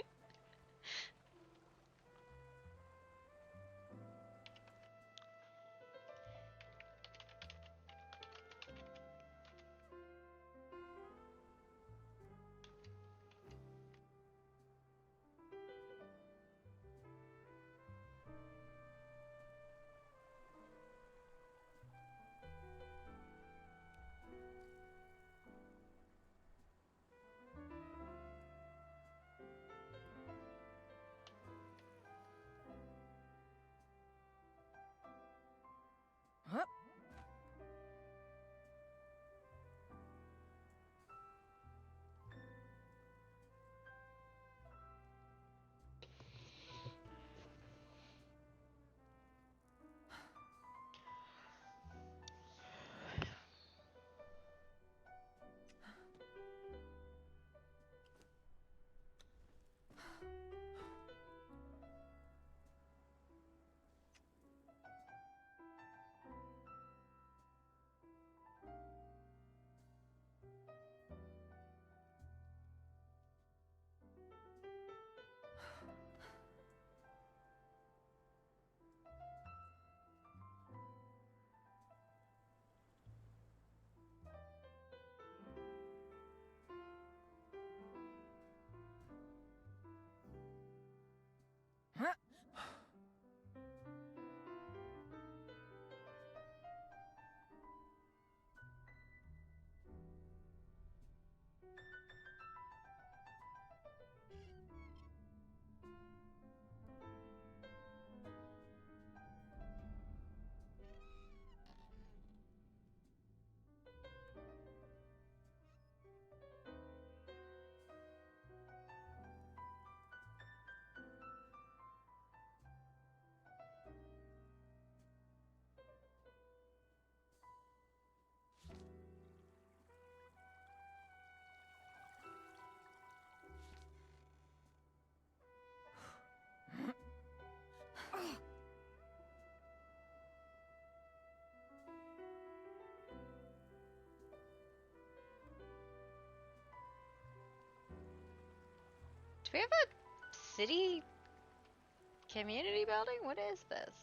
Do we have a city community building? What is this?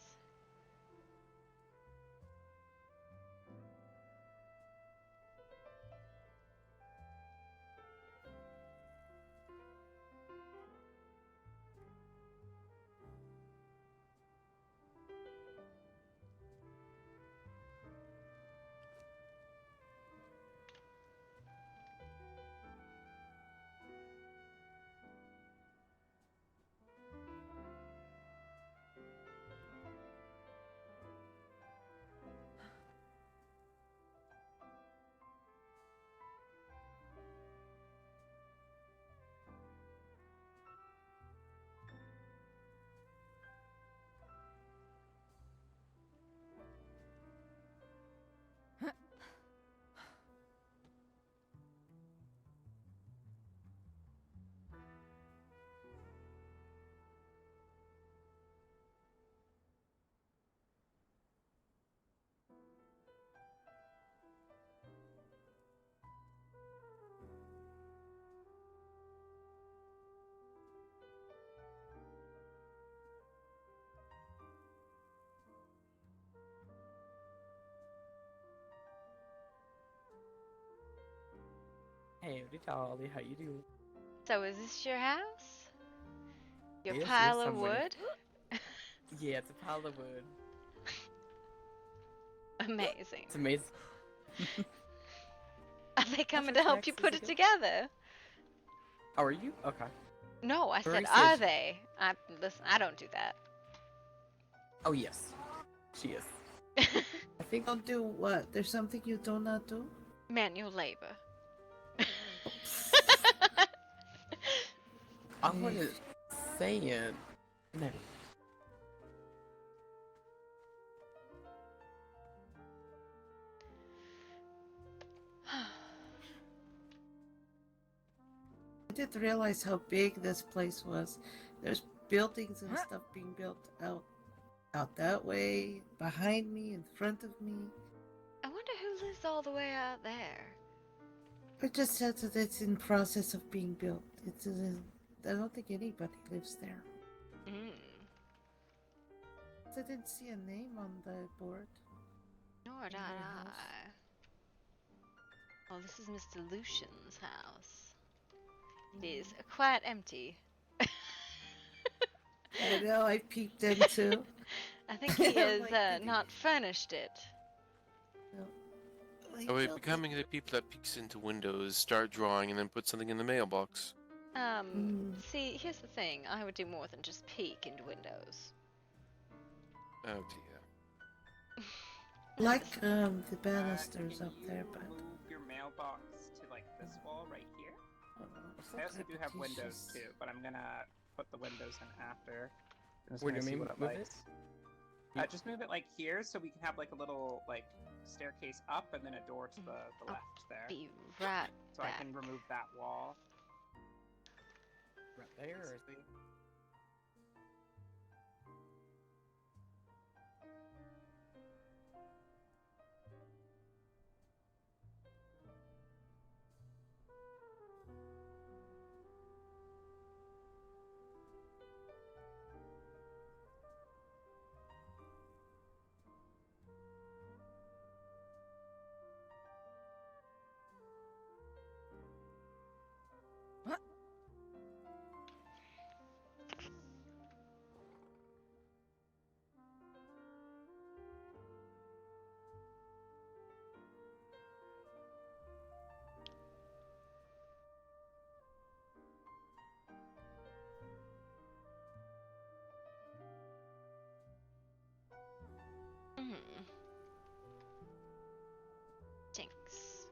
Hey, Dolly, how you doing? So is this your house? Your Yes, pile yes, of I'm waiting. wood? Yeah, it's a pile of wood. Amazing. It's amazing. Are they coming your to help you taxes put it again? together? How are you? Okay. No, I said, Marie are says- they? Listen, I don't do that. Oh yes, she is. I think. Don't do what? There's something you do not do? Manual labor. I want to say it. No. I didn't realize how big this place was. There's buildings and stuff being built out that way, behind me, in front of me. I wonder who lives all the way out there. I just said that it's in process of being built. I don't think anybody lives there. Mm. I didn't see a name on the board. Nor did in their house. I. Oh, this is Mr. Lucian's house. It is quite empty. I know, I peeked in too. I think he has Like, did he- not furnished it. Are we becoming the people that peeks into windows, start drawing, and then put something in the mailbox? See, here's the thing. I would do more than just peek into windows. Oh dear. Like the banisters up there, but Move your mailbox to like this wall right here. I also do have windows too, but I'm gonna put the windows in after. I'm just What do gonna you see mean, what it move it? likes. Just move it like here, so we can have like a little like staircase up and then a door to the left there. Be right So back. I can remove that wall. Right there, or is it? Thanks.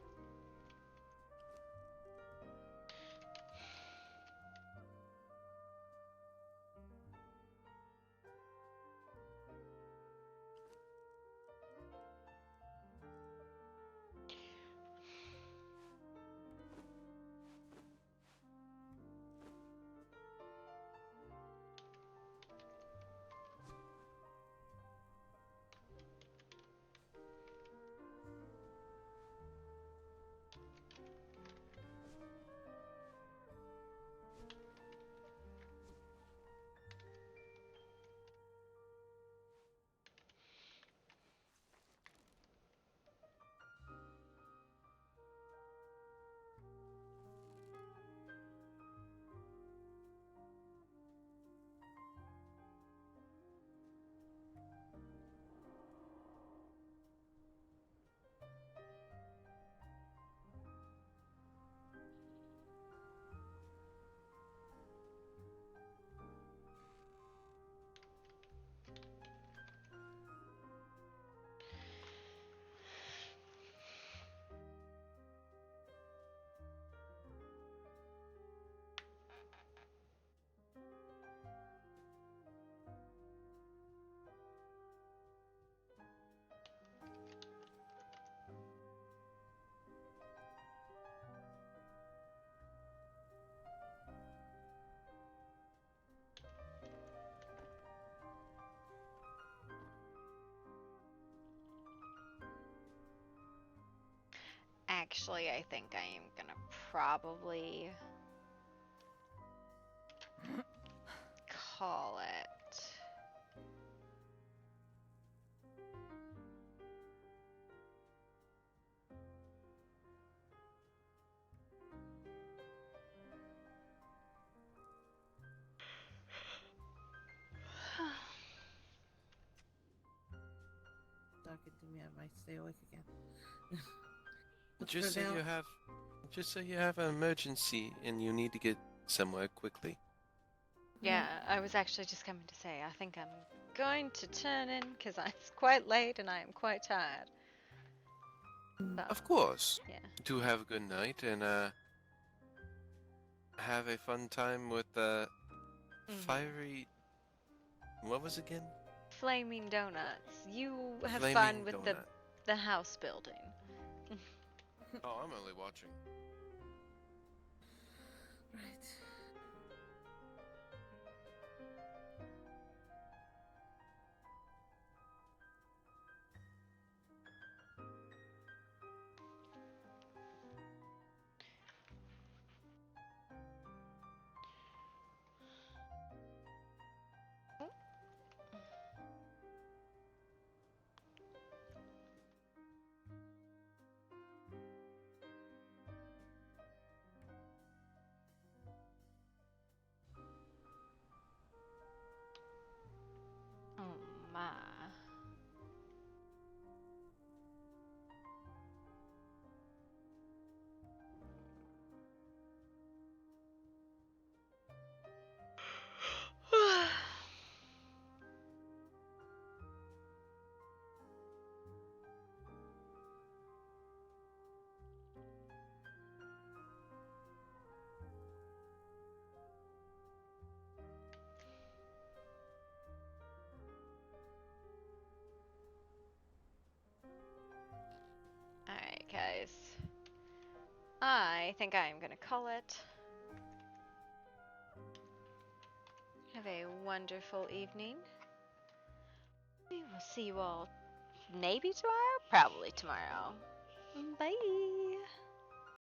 Actually, I think I am gonna probably call it. to me, I might stay awake again. But Just for say now, you have an emergency and you need to get somewhere quickly. Yeah, I was actually just coming to say, I think I'm going to turn in because it's quite late and I am quite tired. So, Of course. yeah. Do have a good night and have a fun time with fiery. What was it again? Flaming donuts. You have Flaming fun with donut. the house building. Oh, I'm only watching. right. Oh my. Alright, guys. I think I am going to call it. Have a wonderful evening. We will see you all maybe tomorrow? Probably tomorrow. Bye.